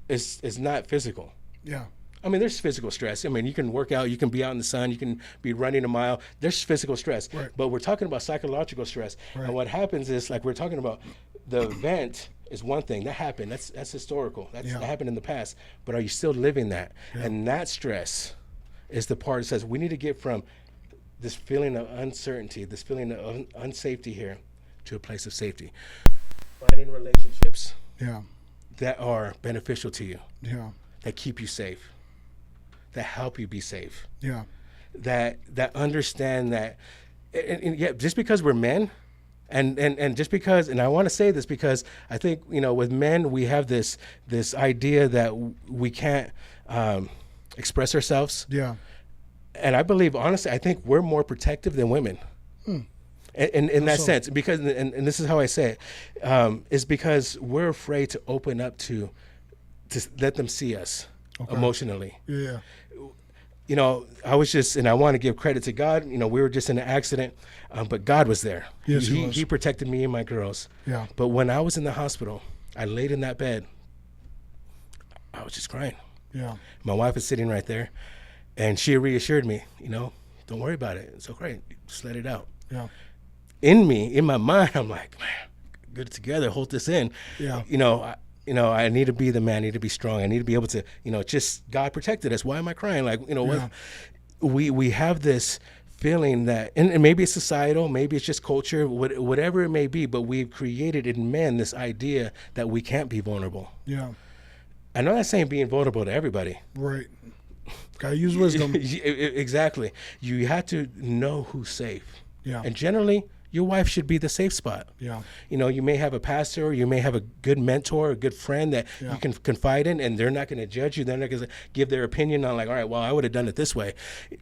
is not physical. Yeah. I mean, there's physical stress. I mean, you can work out, you can be out in the sun, you can be running a mile. There's physical stress. Right. But we're talking about psychological stress. Right. And what happens is, like we're talking about, the event is one thing. That happened. That's historical. That happened in the past. But are you still living that? Yeah. And that stress is the part that says we need to get from this feeling of uncertainty, this feeling of unsafety here, to a place of safety. Finding relationships that are beneficial to you, that keep you safe, that help you be safe, that understand that, and just because we're men, and just because, and I want to say this because I think, with men we have this idea that we can't express ourselves. Yeah. And I believe, honestly, I think we're more protective than women. In that sense, because, and this is how I say it, is because we're afraid to open up to let them see us emotionally. Yeah. I was just, and I want to give credit to God. We were just in an accident, but God was there. Yes, he protected me and my girls. Yeah. But when I was in the hospital, I laid in that bed. I was just crying. Yeah. My wife was sitting right there, and she reassured me. Don't worry about it. It's okay. Just let it out. Yeah. In my mind, I'm like, man, get it together, hold this in. Yeah. I need to be the man, I need to be strong. I need to be able to, just God protected us. Why am I crying? Like, we have this feeling that, and maybe it's societal, maybe it's just culture, whatever it may be, but we've created in men this idea that we can't be vulnerable. Yeah. I'm not saying being vulnerable to everybody. Right. Gotta use wisdom. Exactly. You have to know who's safe. Yeah. And generally, your wife should be the safe spot. Yeah. You know, you may have a pastor, or you may have a good mentor, a good friend that Yeah. you can confide in, and they're not going to judge you. They're not going to give their opinion on, like, all right, well, I would have done it this way,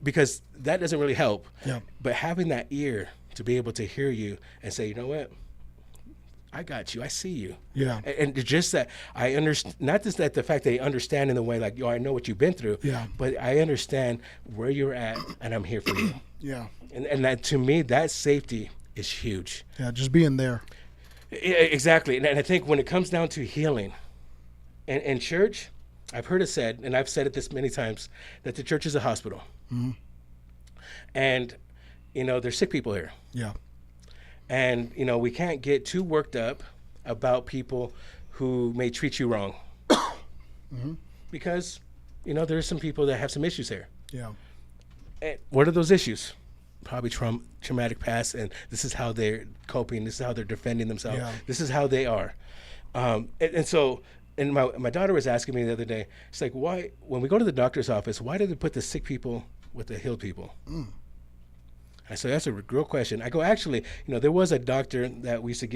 because that doesn't really help. Yeah. But having that ear to be able to hear you and say, you know what, I got you. I see you. Yeah. And it's just that I understand, not just that the fact that they understand in the way like, yo, I know what you've been through, Yeah. but I understand where you're at, and I'm here for you. Yeah. And that, to me, that safety is huge. Yeah. Just being there. Exactly. And I think when it comes down to healing and church, I've heard it said, and I've said it this many times, that the church is a hospital. Mm-hmm. And, you know, there's sick people here. Yeah. And, you know, we can't get too worked up about people who may treat you wrong. Mm-hmm. Because, you know, there's some people that have some issues here. Yeah. And what are those issues? Probably traumatic past, and this is how they're coping. This is how they're defending themselves. Yeah. This is how they are. And so, and my daughter was asking me the other day, she's like, why, when we go to the doctor's office, why do they put the sick people with the healed people? I said, that's a real question. I go, actually, you know, there was a doctor that we used to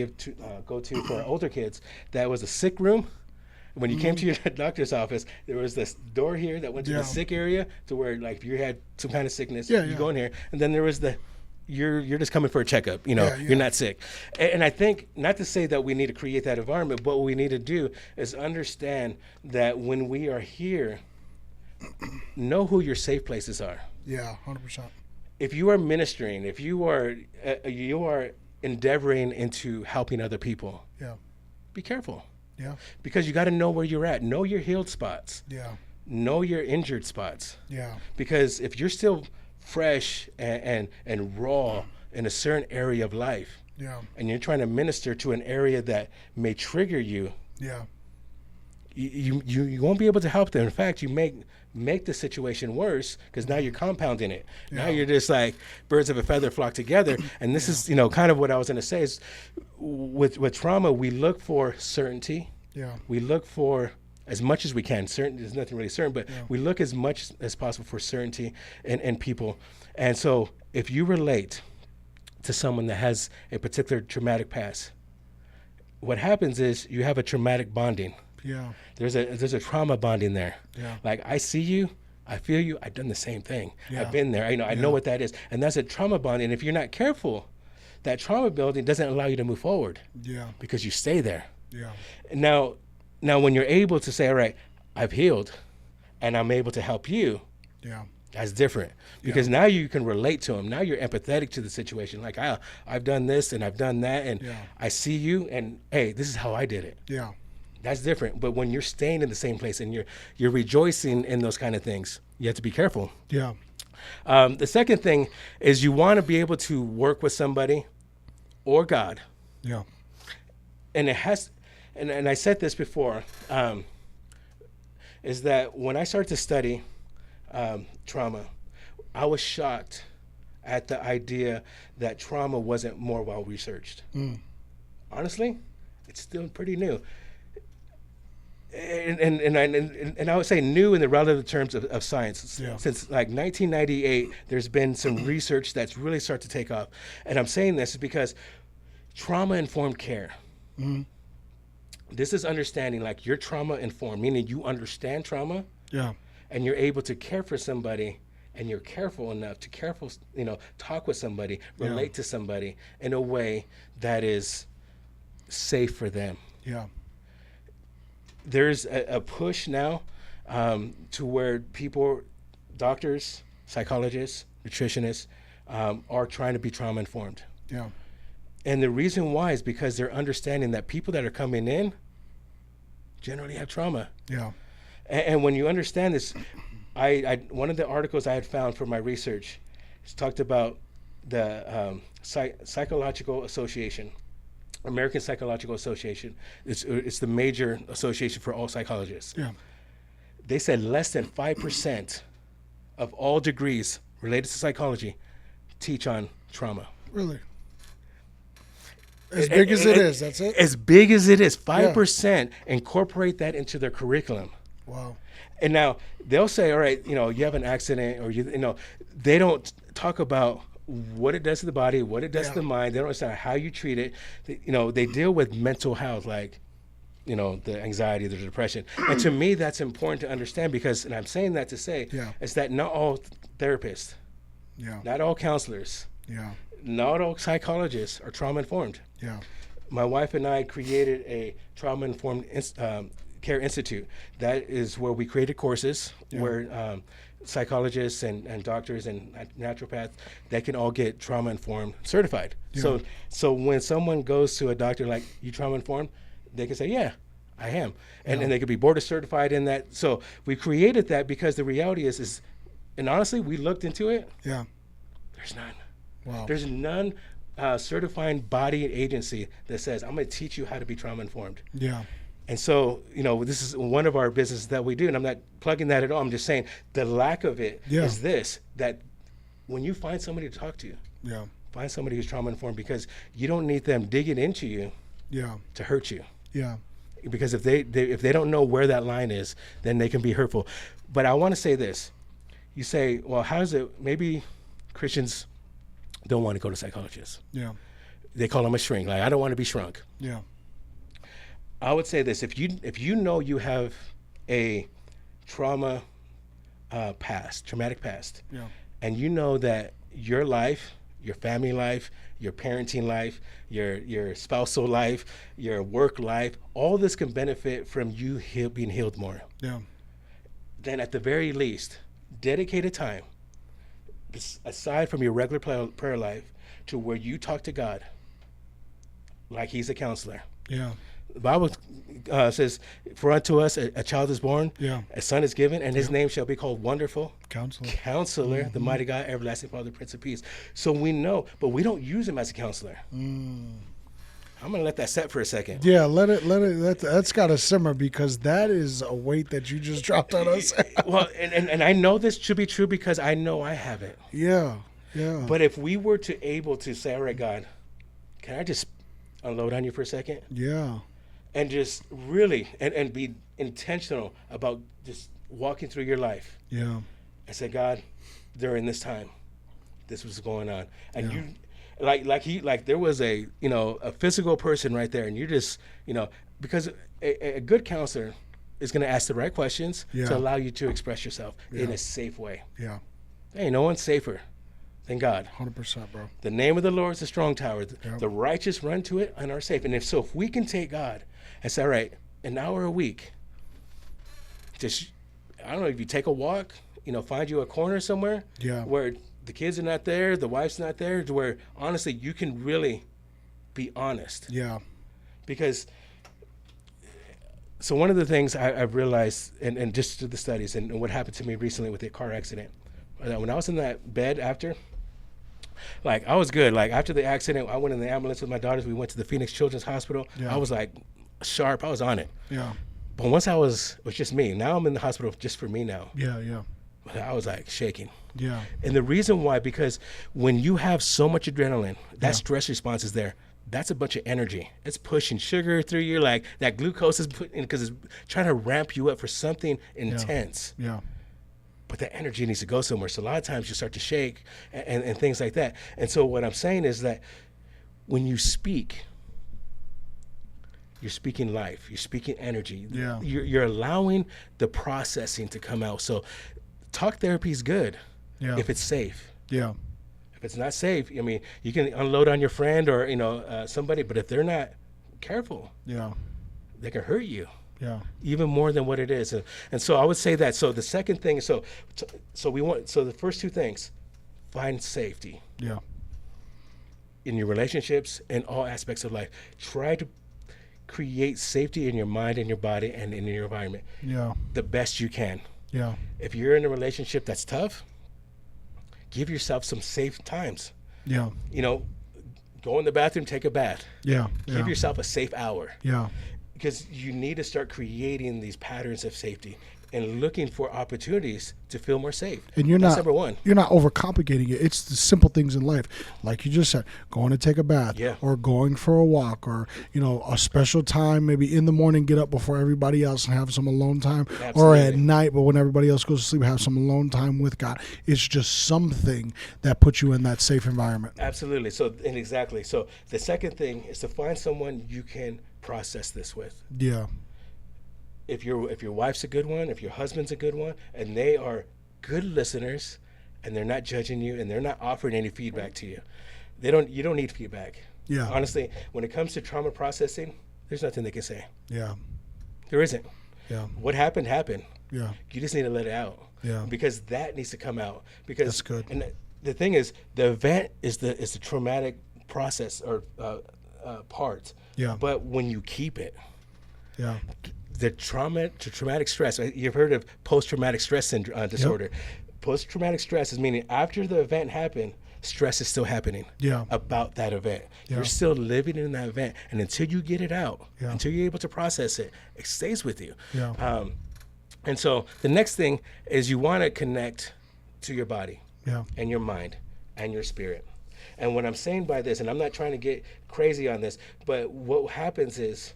go to for our older kids that was a sick room. When you came to your doctor's office, there was this door here that went to the sick area, to where, like, if you had some kind of sickness, you go in here. And then there was you're just coming for a checkup, you know, you're not sick. And I think, not to say that we need to create that environment, but what we need to do is understand that when we are here, know who your safe places are. Yeah. 100%. If you are ministering, if you are endeavoring into helping other people, Yeah. be careful, Yeah. because you got to know where you're at. Know your healed spots. Yeah. Know your injured spots. Yeah. Because if you're still fresh and raw in a certain area of life, Yeah. and you're trying to minister to an area that may trigger you, Yeah. you won't be able to help them. In fact, you make the situation worse, because now you're compounding it. Now you're just like birds of a feather flock together. And this is, you know, kind of what I was going to say is, with trauma, we look for certainty. Yeah. We look for as much as we can. Certain, there's nothing really certain, but we look as much as possible for certainty in people. And so if you relate to someone that has a particular traumatic past, what happens is you have a traumatic bonding. Yeah. There's a trauma bonding there. Yeah. Like, I see you, I feel you, I've done the same thing. Yeah. I've been there. I know what that is. And that's a trauma bonding. And if you're not careful, that trauma building doesn't allow you to move forward, Yeah. because you stay there. Yeah. Now when you're able to say, all right, I've healed and I'm able to help you, Yeah. that's different, because now you can relate to them. Now you're empathetic to the situation. Like, I've done this and I've done that, and I see you, and hey, this is how I did it. Yeah. That's different. But when you're staying in the same place and you're rejoicing in those kind of things, you have to be careful. Yeah. The second thing is, you want to be able to work with somebody or God. Yeah. And it has, and I said this before, is that when I started to study trauma, I was shocked at the idea that trauma wasn't more well researched. Honestly, it's still pretty new. And I would say new in the relative terms of science. Yeah. Since like 1998, there's been some research that's really started to take off. And I'm saying this is because trauma-informed care. This is understanding, like, you're trauma-informed, meaning you understand trauma, Yeah. and you're able to care for somebody, and you're careful enough to talk with somebody, relate to somebody in a way that is safe for them. Yeah. There's a push now to where people, doctors, psychologists, nutritionists, are trying to be trauma informed. Yeah. And the reason why is because they're understanding that people that are coming in generally have trauma. Yeah. And when you understand this, I one of the articles I had found for my research talked about the Psychological Association. American Psychological Association. It's the major association for all psychologists. Yeah. They said less than 5% of all degrees related to psychology teach on trauma. Really? As big as it is, that's it? As big as it is, 5% incorporate that into their curriculum. Wow. And now they'll say, all right, you have an accident, or they don't talk about, what it does to the body, what it does to the mind. They don't understand how you treat it. They deal with mental health, like, the anxiety, the depression. And to me, that's important to understand because, and I'm saying that to say, is that not all therapists, not all counselors, not all psychologists are trauma-informed. My wife and I created a trauma-informed care institute. That is where we created courses where psychologists and doctors and naturopaths, they can all get trauma-informed certified. So when someone goes to a doctor like, you trauma-informed, they can say, yeah, I am. And they could be board certified in that. So we created that because the reality is, and honestly, we looked into it. There's none. Wow. There's none certifying body and agency that says, I'm going to teach you how to be trauma-informed. And so, this is one of our businesses that we do, and I'm not plugging that at all. I'm just saying the lack of it is this, that when you find somebody to talk to, find somebody who's trauma-informed, because you don't need them digging into you to hurt you. Because if they don't know where that line is, then they can be hurtful. But I want to say this. You say, well, how is it, maybe Christians don't want to go to psychologists. They call them a shrink. Like, I don't want to be shrunk. I would say this: if you know you have a traumatic past, and you know that your life, your family life, your parenting life, your spousal life, your work life, all this can benefit from you being healed more. Then at the very least, dedicate time, aside from your regular prayer life, to where you talk to God like He's a counselor. The Bible says, for unto us a child is born, a son is given, and his name shall be called Wonderful Counselor, the Mighty God, Everlasting Father, Prince of Peace. So we know, but we don't use him as a counselor. I'm going to let that set for a second. Let it. That's got to simmer, because that is a weight that you just dropped on us. Well, and I know this should be true because I know I have it. But if we were able to say, all right, God, can I just unload on you for a second? And just really, and be intentional about just walking through your life. I say, God, during this time, this was going on. And you, like there was a physical person right there, and you just, because a good counselor is going to ask the right questions to allow you to express yourself in a safe way. Hey, no one's safer than God. 100%, bro. The name of the Lord is a strong tower. The righteous run to it and are safe. And if we can take God and say, all right, an hour a week, just, I don't know, if you take a walk, find you a corner somewhere where the kids are not there, the wife's not there, to where honestly you can really be honest. Because, so one of the things I've realized, and just through the studies and what happened to me recently with a car accident, that when I was in that bed after, like, I was good. Like, after the accident, I went in the ambulance with my daughters. We went to the Phoenix Children's Hospital. I was like sharp. I was on it. But once it was just me. Now I'm in the hospital just for me now. But I was like shaking. And the reason why, because when you have so much adrenaline, that stress response is there. That's a bunch of energy. It's pushing sugar through you. Like, that glucose is put in because it's trying to ramp you up for something intense. But that energy needs to go somewhere. So a lot of times you start to shake and things like that. And so what I'm saying is that when you speak, you're speaking life. You're speaking energy. You're allowing the processing to come out. So talk therapy is good if it's safe. If it's not safe, I mean, you can unload on your friend or somebody. But if they're not careful, they can hurt you. Even more than what it is. And so I would say that. So the second thing, so the first two things, find safety in your relationships and all aspects of life. Try to create safety in your mind and your body and in your environment the best you can. If you're in a relationship that's tough, give yourself some safe times. Go in the bathroom, take a bath. Give yourself a safe hour. Because you need to start creating these patterns of safety and looking for opportunities to feel more safe. And you're That's not number one. You're not overcomplicating it. It's the simple things in life, like you just said, going to take a bath, Yeah. or going for a walk, or a special time, maybe in the morning, get up before everybody else and have some alone time, or at Absolutely. night, but when everybody else goes to sleep, have some alone time with God. It's just something that puts you in that safe environment. Absolutely. So, and exactly. So the second thing is to find someone you can process this with. Yeah, If your wife's a good one, if your husband's a good one, and they are good listeners, and they're not judging you, and they're not offering any feedback to you, you don't need feedback. Yeah. Honestly, when it comes to trauma processing, there's nothing they can say. yeah, There isn't. yeah, What happened happened. yeah, You just need to let it out. Yeah. Because that needs to come out. Because That's good. And the thing is, the event is the traumatic process or part. Yeah. But when you keep it, yeah, the traumatic stress. You've heard of post-traumatic stress disorder. Post-traumatic stress is meaning after the event happened, stress is still happening. Yeah. About that event. Yeah. You're still living in that event, and until you get it out, Yeah. until you're able to process it, it stays with you. Yeah. And so the next thing is you want to connect to your body yeah, and your mind and your spirit. And what I'm saying by this, and I'm not trying to get crazy on this, but what happens is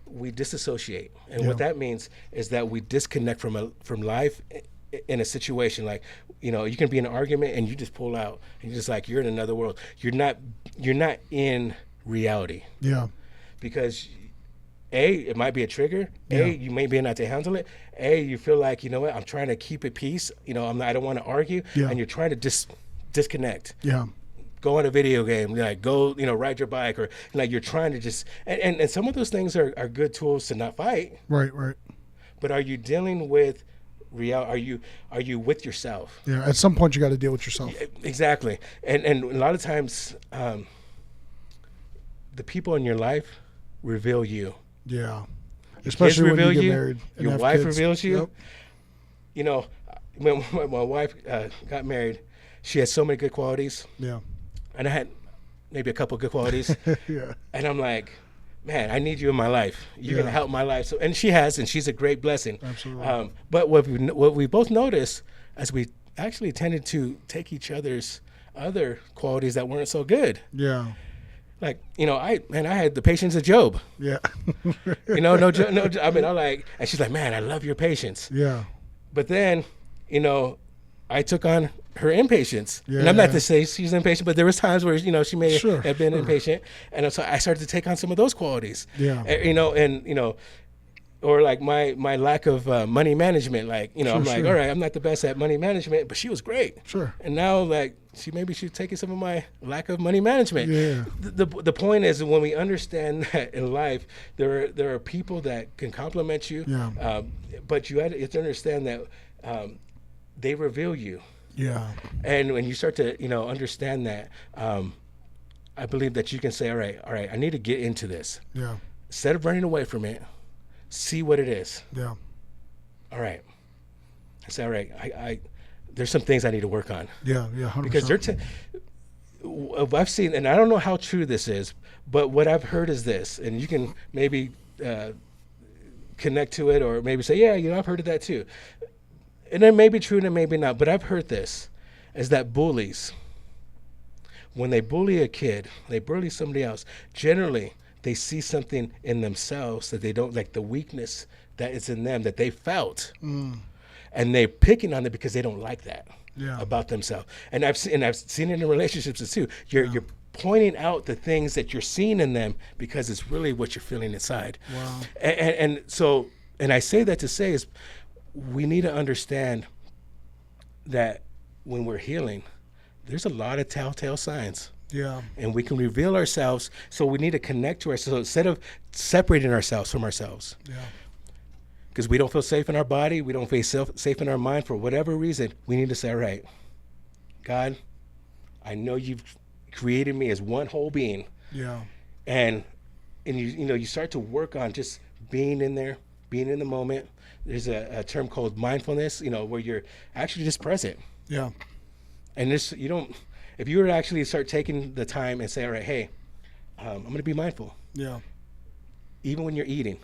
we disassociate. And what that means is that we disconnect from life in a situation. Like, you can be in an argument and you just pull out and you're just like, you're in another world. You're not in reality, yeah, because it might be a trigger. Yeah. You may be not to handle it. You feel like, what, I'm trying to keep at peace. I don't want to argue. Yeah. And you're trying to disconnect. yeah, Go on a video game, like go, ride your bike, or like you're trying to just, and some of those things are good tools to not fight. right, But are you dealing with reality? Are you with yourself? yeah. At some point, you got to deal with yourself. Exactly. And a lot of times, the people in your life reveal you. Yeah, Kids especially when reveal you get you. married. and Your have wife kids. reveals you. Yep. When my wife got married, she had so many good qualities, Yeah, and I had maybe a couple good qualities. yeah, And I'm like, man, I need you in my life. You're Yeah. gonna help my life. So, and she has, and she's a great blessing. Absolutely. But what we both noticed, as we actually tended to take each other's other qualities that weren't so good. yeah, Like, I had the patience of Job. yeah, I mean, I'm like, and she's like, man, I love your patience. yeah, But then, I took on her impatience. And I'm not Yeah. to say she's impatient, but there was times where, she may Sure, have been sure. impatient. And so I started to take on some of those qualities. Yeah. Or like my lack of money management. Like, I'm like, sure. all right, I'm not the best at money management, but she was great. Sure. And now, like, she's taking some of my lack of money management. Yeah. The point is, when we understand that in life, there are people that can compliment you. Yeah. But you have to understand that they reveal you. yeah, And when you start to, understand that, I believe that you can say, all right, I need to get into this. yeah, Instead of running away from it, see what it is. yeah, All right. I say, all right, I there's some things I need to work on. yeah, 100%. Because I've seen, and I don't know how true this is, but what I've heard is this, and you can maybe connect to it, or maybe say, yeah, I've heard of that too. And it may be true and it may be not, but I've heard this, is that bullies, when they bully a kid, they bully somebody else, generally they see something in themselves that they don't, like the weakness that is in them that they felt. And they're picking on it because they don't like that Yeah. about themselves. And I've seen it in relationships too. You're pointing out the things that you're seeing in them because it's really what you're feeling inside. Wow. And I say that to say is we need to understand that when we're healing, there's a lot of telltale signs. Yeah. And we can reveal ourselves, so we need to connect to ourselves instead of separating ourselves from ourselves. Yeah. Because we don't feel safe in our body, we don't feel safe in our mind for whatever reason. We need to say, all right, God, I know you've created me as one whole being. Yeah. And you start to work on just being in there, being in the moment. There's a term called mindfulness, where you're actually just present. Yeah. And if you were to actually start taking the time and say, all right, hey, I'm going to be mindful. Yeah. Even when you're eating,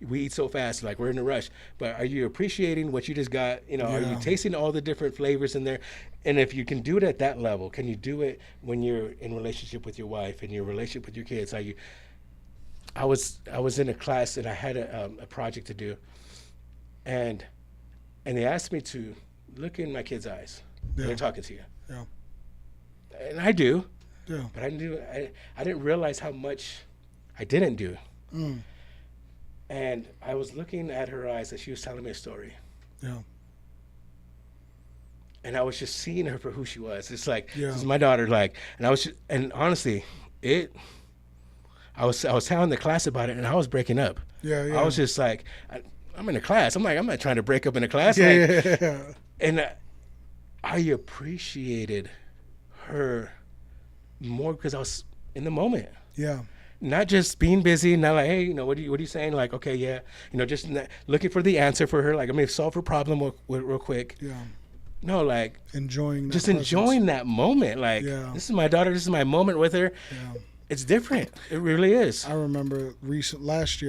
we eat so fast, like we're in a rush. But are you appreciating what you just got? Are you tasting all the different flavors in there? And if you can do it at that level, can you do it when you're in relationship with your wife and your relationship with your kids? Are you? I was in a class and I had a project to do, and they asked me to look in my kids' eyes when they're talking to you. Yeah. And I do. Yeah. But I didn't realize how much I didn't do. Mm. And I was looking at her eyes as she was telling me a story. Yeah. And I was just seeing her for who she was. It's like, Yeah. this is my daughter, like, and honestly, I was telling the class about it and I was breaking up. Yeah, yeah. I was just like, I'm in a class. I'm like, I'm not trying to break up in a class. Yeah. Like, and I appreciated her more because I was in the moment. Yeah. Not just being busy, not like, hey, what are you saying? Like, okay, yeah, just looking for the answer for her. Like, I'm gonna solve her problem real quick. Yeah. No, like enjoying that moment. Like, this is my daughter. This is my moment with her. Yeah. It's different. It really is. I remember last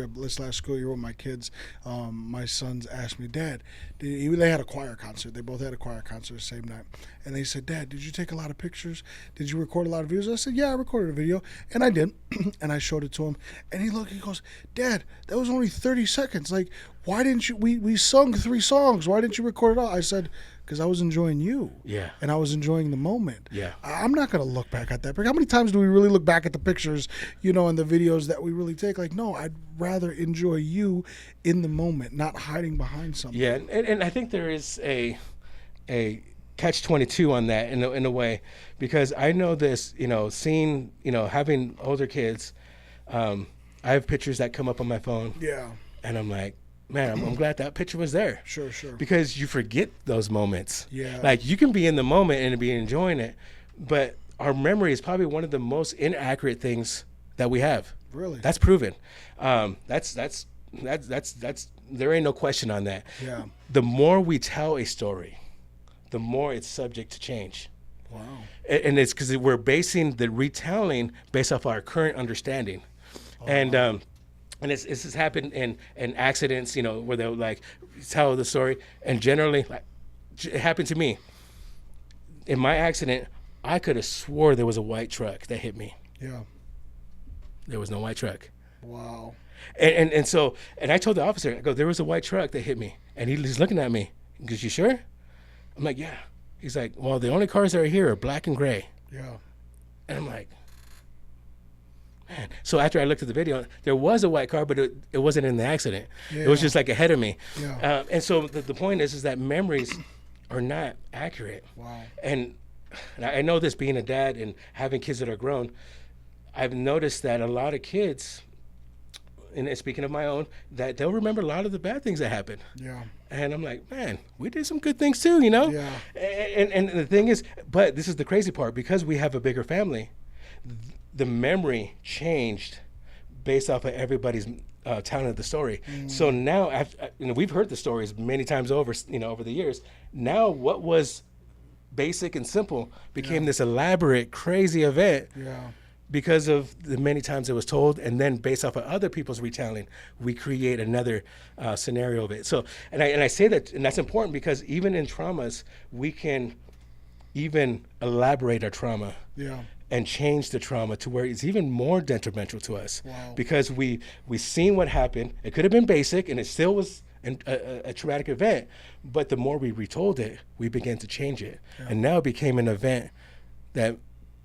school year with my kids, my sons asked me, Dad, they had a choir concert. They both had a choir concert the same night. And they said, Dad, did you take a lot of pictures? Did you record a lot of videos? I said, yeah, I recorded a video. And I did. And I showed it to him. And he goes, Dad, that was only 30 seconds. Like, why didn't you, we sung 3 songs. Why didn't you record it all? I said, because I was enjoying you. Yeah. And I was enjoying the moment. Yeah. I'm not going to look back at that. How many times do we really look back at the pictures, and the videos that we really take? Like, no, I'd rather enjoy you in the moment, not hiding behind something. Yeah. And I think there is a catch-22 on that in a way, because I know this, seeing, having older kids, I have pictures that come up on my phone. Yeah. And I'm like, man, I'm glad that picture was there. Sure. Because you forget those moments. Yeah. Like, you can be in the moment and be enjoying it, but our memory is probably one of the most inaccurate things that we have. Really? That's proven. That's there ain't no question on that. Yeah. The more we tell a story, the more it's subject to change. Wow. And it's because we're basing the retelling based off our current understanding. Oh. And this has happened in accidents, where they'll like tell the story. And generally, like, it happened to me. In my accident, I could have swore there was a white truck that hit me. Yeah. There was no white truck. Wow. And so I told the officer, I go, there was a white truck that hit me. And he's looking at me. He goes, you sure? I'm like, yeah. He's like, well, the only cars that are here are black and gray. Yeah. And I'm like, man. So after I looked at the video, there was a white car, but it wasn't in the accident. Yeah. It was just like ahead of me. Yeah. And so the point is that memories are not accurate. Wow. And I know this, being a dad and having kids that are grown, I've noticed that a lot of kids, and speaking of my own, that they'll remember a lot of the bad things that happened. Yeah. And I'm like, man, we did some good things too, Yeah. And the thing is, but this is the crazy part, because we have a bigger family, the memory changed based off of everybody's telling of the story. So now, we've heard the stories many times over, over the years. Now, what was basic and simple became this elaborate, crazy event. Yeah. Because of the many times it was told, and then based off of other people's retelling, we create another scenario of it. So, and I say that, and that's important, because even in traumas, we can even elaborate our trauma. Yeah. And change the trauma to where it's even more detrimental to us. Wow. Because we seen what happened. It could have been basic, and it still was a traumatic event, but the more we retold it, we began to change it. Yeah. And now it became an event that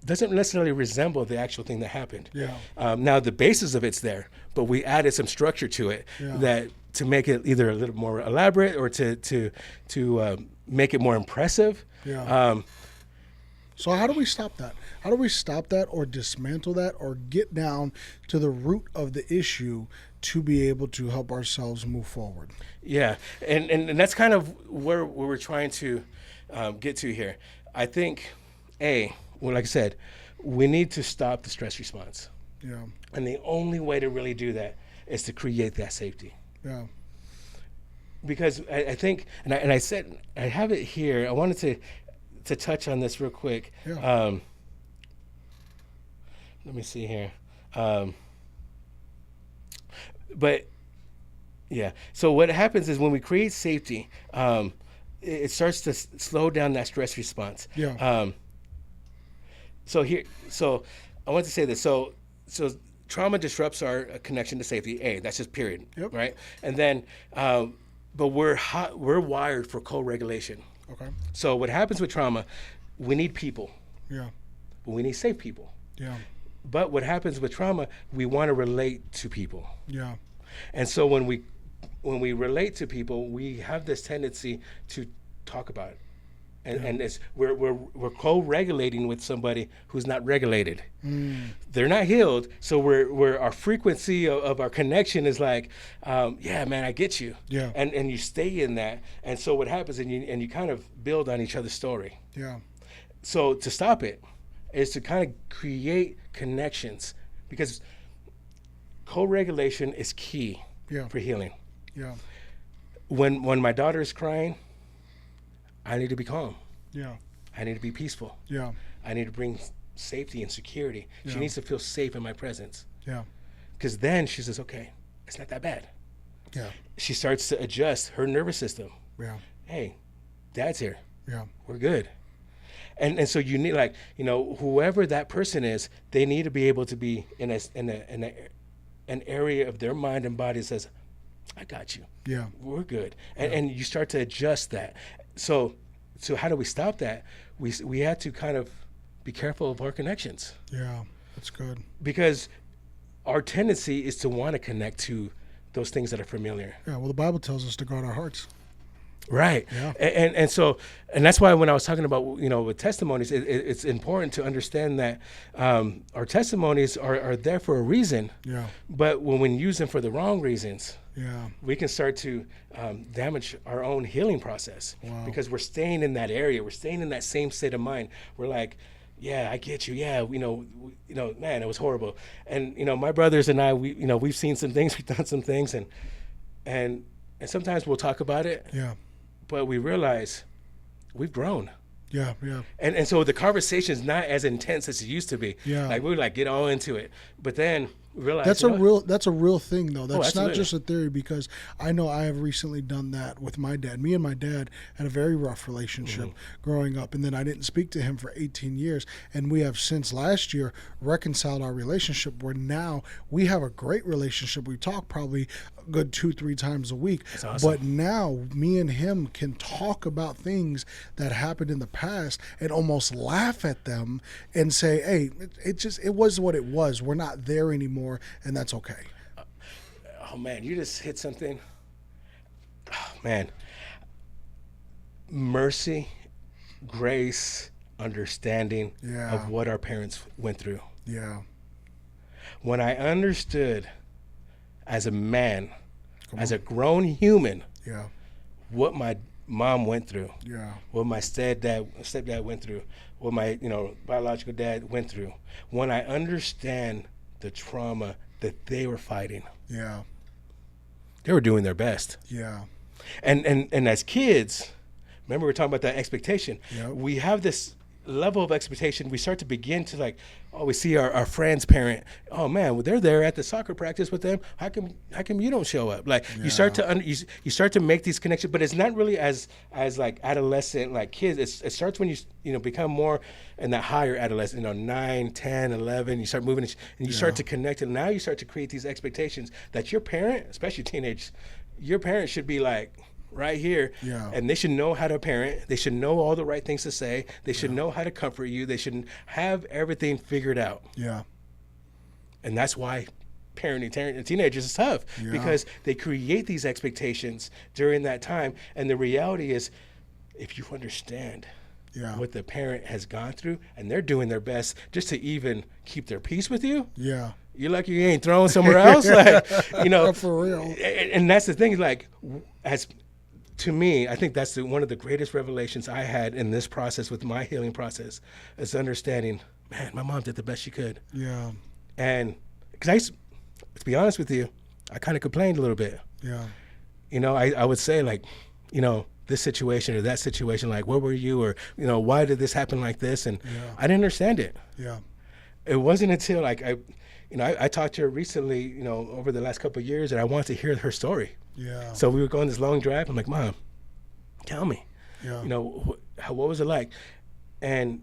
doesn't necessarily resemble the actual thing that happened. Yeah. Now the basis of it's there, but we added some structure to it that to make it either a little more elaborate or to make it more impressive. Yeah. So how do we stop that? How do we stop that, or dismantle that, or get down to the root of the issue to be able to help ourselves move forward? Yeah, and that's kind of where we're trying to get to here. I think, like I said, we need to stop the stress response. Yeah. And the only way to really do that is to create that safety. Yeah. Because I think, and I said, I have it here. I wanted to touch on this real quick. Yeah. Let me see here. But Yeah. So what happens is when we create safety, it starts to slow down that stress response. Yeah. So I want to say this. So trauma disrupts our connection to safety. That's just period. Yep. Right. And then, but we're wired for co-regulation. Okay. So what happens with trauma? We need people, Yeah. but we need safe people. Yeah. But what happens with trauma? We want to relate to people. Yeah. And so when we relate to people, we have this tendency to talk about it, and it's we're co-regulating with somebody who's not regulated. They're not healed, so we're our frequency of our connection is like, yeah, man, I get you. Yeah. And you stay in that, and so what happens, and you kind of build on each other's story. Yeah. So to stop it is to kind of create connections, because co-regulation is key Yeah. for healing. Yeah. When my daughter is crying, I need to be calm. Yeah. I need to be peaceful. Yeah. I need to bring safety and security. She Yeah. needs to feel safe in my presence. Yeah. Because then she says, okay, it's not that bad. Yeah. She starts to adjust her nervous system. Yeah. Hey, dad's here. Yeah. We're good. And so you need, like, whoever that person is, they need to be able to be in an area of their mind and body that says, I got you. Yeah. We're good. And you start to adjust that. So how do we stop that? We have to kind of be careful of our connections, Yeah. That's good. because our tendency is to want to connect to those things that are familiar. Yeah. Well, the Bible tells us to guard our hearts. Right. Yeah. And so that's why when I was talking about, with testimonies, it's important to understand that our testimonies are there for a reason. Yeah. But when we use them for the wrong reasons, Yeah. we can start to damage our own healing process. Wow. Because we're staying in that area. We're staying in that same state of mind. We're like, yeah, I get you. Yeah, man, it was horrible. And my brothers and I, we've seen some things, we've done some things, and sometimes we'll talk about it. Yeah. But we realize we've grown. Yeah. Yeah. And so the conversation is not as intense as it used to be. Yeah. Like, we get all into it. But then we realize That's a real thing though. That's not absolutely. just a theory, because I know I have recently done that with my dad. Me and my dad had a very rough relationship growing up, and then I didn't speak to him for 18 years, and we have since last year reconciled our relationship, where now we have a great relationship. We talk probably a good 2-3 times a week. That's awesome. But now me and him can talk about things that happened in the past and almost laugh at them and say, hey, it was what it was. We're not there anymore. And that's okay. Oh man, you just hit something. Oh man. Mercy, grace, understanding Yeah. of what our parents went through. Yeah. When I understood as a man, as a grown human, Yeah. what my mom went through, Yeah. what my stepdad went through, what my biological dad went through, when I understand the trauma that they were fighting, Yeah. they were doing their best. Yeah. And as kids, remember we were talking about that expectation. Yep. We have this level of expectation. We start to begin to, like, we see our friend's parent. Oh man, well, they're there at the soccer practice with them. How come you don't show up? Like, you start to you start to make these connections, but it's not really as like adolescent, like kids. It starts when you become more in that higher adolescent, 9, 10, 11. You start moving and you start to connect, and now you start to create these expectations that your parent, especially teenage, your parent should be like right here. Yeah. And they should know how to parent. They should know all the right things to say. They should know how to comfort you. They should have everything figured out. Yeah. And that's why parenting teenagers is tough, because they create these expectations during that time. And the reality is, if you understand what the parent has gone through, and they're doing their best just to even keep their peace with you, Yeah. you're lucky you ain't thrown somewhere else. Like, For real. And that's the thing, like, to me, I think that's one of the greatest revelations I had in this process with my healing process, is understanding, man, my mom did the best she could. Yeah. And because to be honest with you, I kind of complained a little bit. Yeah. I would say, like, this situation or that situation, like, where were you? Or, why did this happen like this? And I didn't understand it. Yeah. It wasn't until, like, I talked to her recently, over the last couple of years, and I wanted to hear her story. Yeah. So we were going this long drive. I'm like, Mom, tell me, Yeah. you know, what was it like? And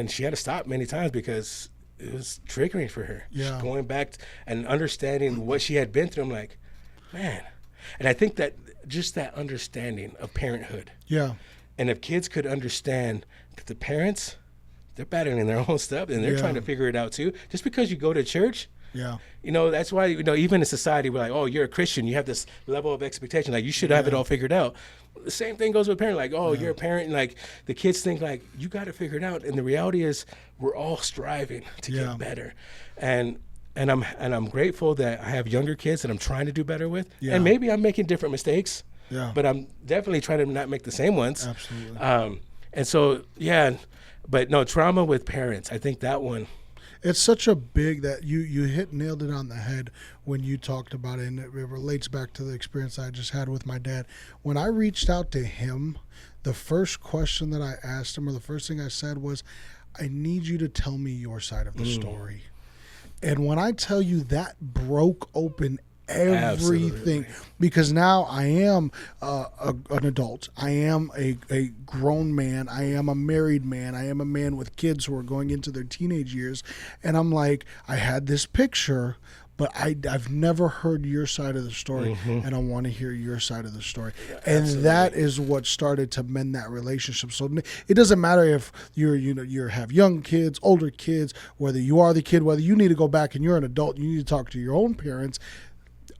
she had to stop many times because it was triggering for her. Yeah. She's going back and understanding what she had been through. I'm like, man. And I think that just that understanding of parenthood. Yeah. And if kids could understand that the parents, they're battling their own stuff and they're Yeah. trying to figure it out too. Just because you go to church, Yeah. you know, that's why, you know, even in society, we're like, oh, you're a Christian. You have this level of expectation. Like, you should have it all figured out. The same thing goes with parent. Like, oh, you're a parent. And like, the kids think, like, you got to figure it out. And the reality is, we're all striving to get better. And I'm grateful that I have younger kids that I'm trying to do better with. Yeah. And maybe I'm making different mistakes. Yeah. But I'm definitely trying to not make the same ones. Absolutely. And so, yeah. But no, trauma with parents. I think that one. It's such a big that you nailed it on the head when you talked about it, and it relates back to the experience I just had with my dad. When I reached out to him, the first question that I asked him, or the first thing I said was, I need you to tell me your side of the story. And when I tell you, that broke open everything. Absolutely. Because now I am an adult. I am a grown man. I am a married man. I am a man with kids who are going into their teenage years. And I'm like, I had this picture, but I've never heard your side of the story, and I want to hear your side of the story. And that is what started to mend that relationship. So it doesn't matter if you have young kids, older kids, whether you are the kid, whether you need to go back and you're an adult, you need to talk to your own parents.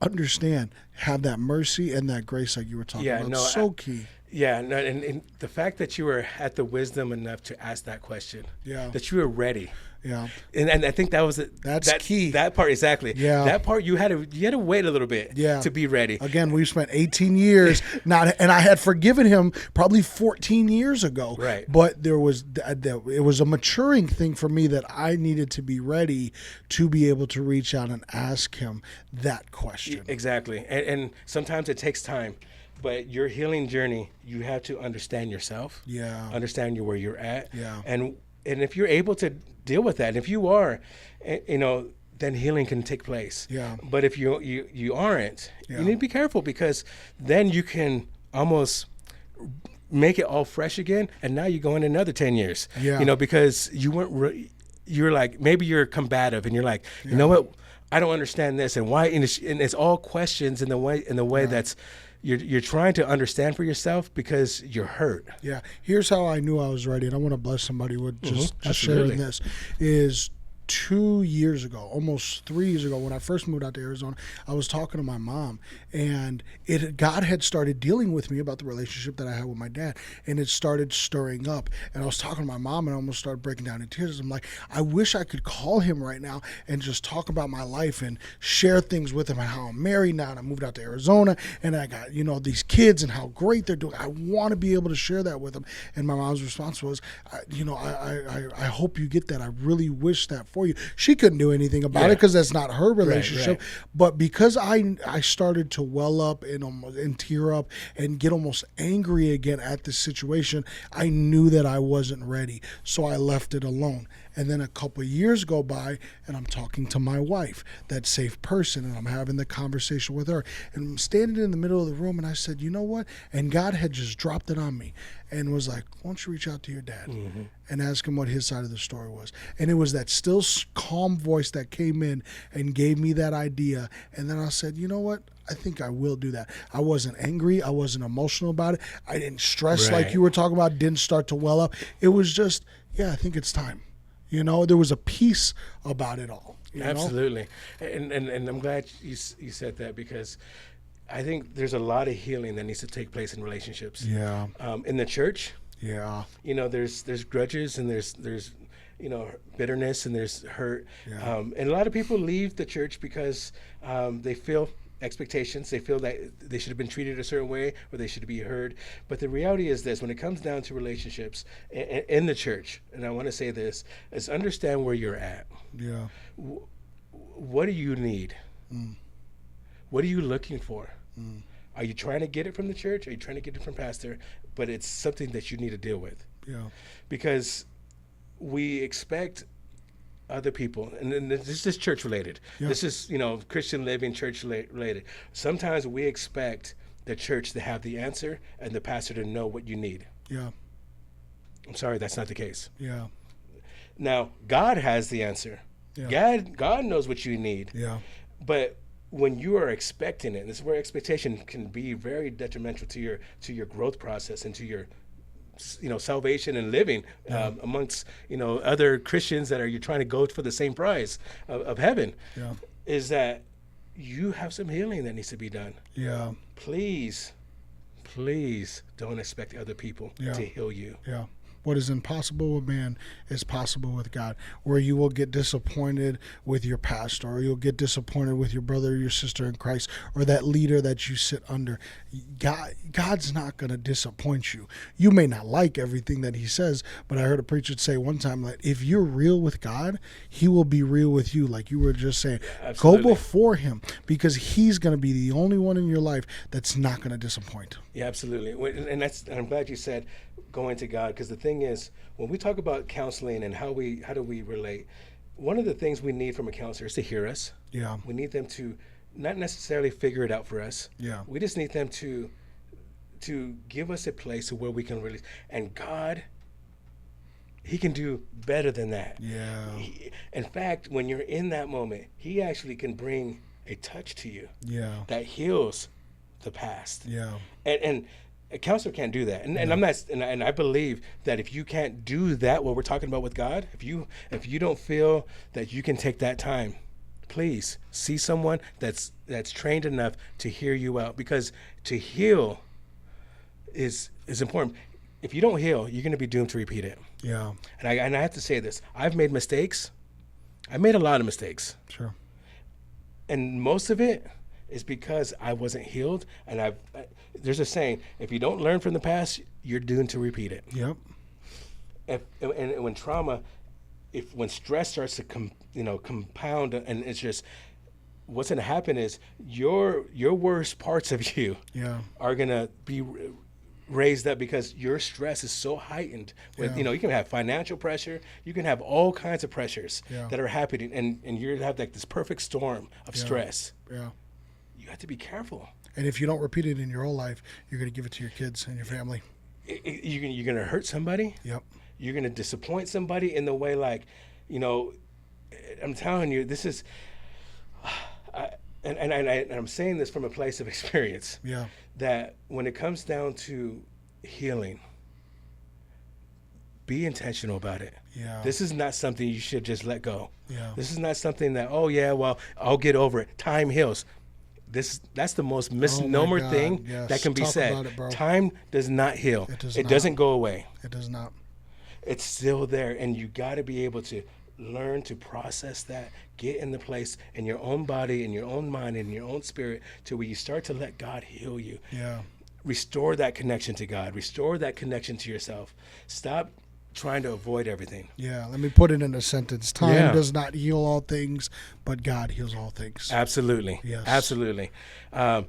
Understand, have that mercy and that grace like you were talking about. So key. Yeah, no, and the fact that you were had the wisdom enough to ask that question, that you were ready. Yeah, and I think that was that's key. That part, exactly. Yeah, that part you had to wait a little bit. To be ready. Again, we've spent 18 years and I had forgiven him probably 14 years ago. Right. But it was a maturing thing for me that I needed to be ready to be able to reach out and ask him that question. Exactly, and sometimes it takes time. But your healing journey, you have to understand yourself. Yeah. Understand where you're at. Yeah. And if you're able to deal with that, and if you are, you know, then healing can take place. Yeah. But if you aren't, you need to be careful, because then you can almost make it all fresh again, and now you go in another 10 years. Yeah. You know, because you weren't. You're like, maybe you're combative, and you're like, you know what? I don't understand this, and why? And it's all questions in the way that's. You're trying to understand for yourself because you're hurt. Yeah. Here's how I knew I was ready, and I want to bless somebody with just Absolutely. sharing this, is 2 years ago, almost 3 years ago, when I first moved out to Arizona, I was talking to my mom, and God had started dealing with me about the relationship that I had with my dad, and it started stirring up. And I was talking to my mom, and I almost started breaking down in tears. I'm like, I wish I could call him right now and just talk about my life and share things with him and how I'm married now, and I moved out to Arizona, and I got, these kids and how great they're doing. I want to be able to share that with them. And my mom's response was, I hope you get that. I really wish that for you. She couldn't do anything about it because that's not her relationship. Right. But because I started to well up and tear up and get almost angry again at the situation, I knew that I wasn't ready. So I left it alone. And then a couple of years go by, and I'm talking to my wife, that safe person, and I'm having the conversation with her. And I'm standing in the middle of the room, and I said, you know what? And God had just dropped it on me and was like, why don't you reach out to your dad and ask him what his side of the story was? And it was that still calm voice that came in and gave me that idea. And then I said, you know what? I think I will do that. I wasn't angry. I wasn't emotional about it. I didn't stress like you were talking about, didn't start to well up. It was just, I think it's time. There was a peace about it all. Absolutely. And I'm glad you said that, because I think there's a lot of healing that needs to take place in relationships. Yeah. In the church. Yeah. There's grudges, and there's bitterness, and there's hurt. Yeah. And a lot of people leave the church because they feel expectations. They feel that they should have been treated a certain way, or they should be heard. But the reality is this: when it comes down to relationships in the church, and I want to say this, is understand where you're at. Yeah. What do you need? What are you looking for? Are you trying to get it from the church? Are you trying to get it from pastor? But it's something that you need to deal with. Yeah. Because we expect other people, and this is church related. Yeah. This is, Christian living, church related. Sometimes we expect the church to have the answer and the pastor to know what you need. Yeah. I'm sorry, that's not the case. Yeah. Now, God has the answer. Yeah. God knows what you need. Yeah. But when you are expecting it, this is where expectation can be very detrimental to your growth process and to your salvation and living amongst other Christians that you're trying to go for the same prize of heaven. Yeah. Is that you have some healing that needs to be done. Yeah. Please don't expect other people to heal you. Yeah. What is impossible with man is possible with God. Where you will get disappointed with your pastor, or you'll get disappointed with your brother or your sister in Christ, or that leader that you sit under. God's not going to disappoint you. You may not like everything that he says, but I heard a preacher say one time that if you're real with God, he will be real with you, like you were just saying. Absolutely. Go before him, because he's going to be the only one in your life that's not going to disappoint. Yeah, absolutely. And I'm glad you said going to God, because the thing is, when we talk about counseling and how do we relate, one of the things we need from a counselor is to hear us. Yeah. We need them to not necessarily figure it out for us. Yeah. We just need them to give us a place where we can release. And God, he can do better than that. Yeah. In fact, when you're in that moment, he actually can bring a touch to you. Yeah. That heals the past. Yeah. And a counselor can't do that. And I'm not, and I believe that if you can't do that, what we're talking about with God, if you don't feel that you can take that time, please see someone that's trained enough to hear you out, because to heal is important. If you don't heal, you're going to be doomed to repeat it. Yeah. And I have to say this, I've made mistakes. I made a lot of mistakes. Sure. And most of it is because I wasn't healed. And there's a saying, if you don't learn from the past, you're doomed to repeat it. Yep. And when trauma, when stress starts to compound, and it's just, what's going to happen is your worst parts of you are going to be raised up, because your stress is so heightened with, you can have financial pressure, you can have all kinds of pressures that are happening, and you have like this perfect storm of stress. Yeah. You have to be careful. And if you don't repeat it in your whole life, you're going to give it to your kids and your family. You're going to hurt somebody. Yep. You're going to disappoint somebody in the way, like, I'm telling you, this is, and I'm saying this from a place of experience. Yeah. That when it comes down to healing, be intentional about it. Yeah. This is not something you should just let go. Yeah. This is not something that, I'll get over it. Time heals. That's the most misnomer thing that can be said. About it, bro. Time does not heal. It doesn't go away. It does not. It's still there, and you got to be able to learn to process that, get in the place in your own body, in your own mind, in your own spirit, to where you start to let God heal you. Yeah. Restore that connection to God. Restore that connection to yourself. Stop trying to avoid everything. Yeah, let me put it in a sentence. Time does not heal all things, but God heals all things. Absolutely. Yes. Absolutely. And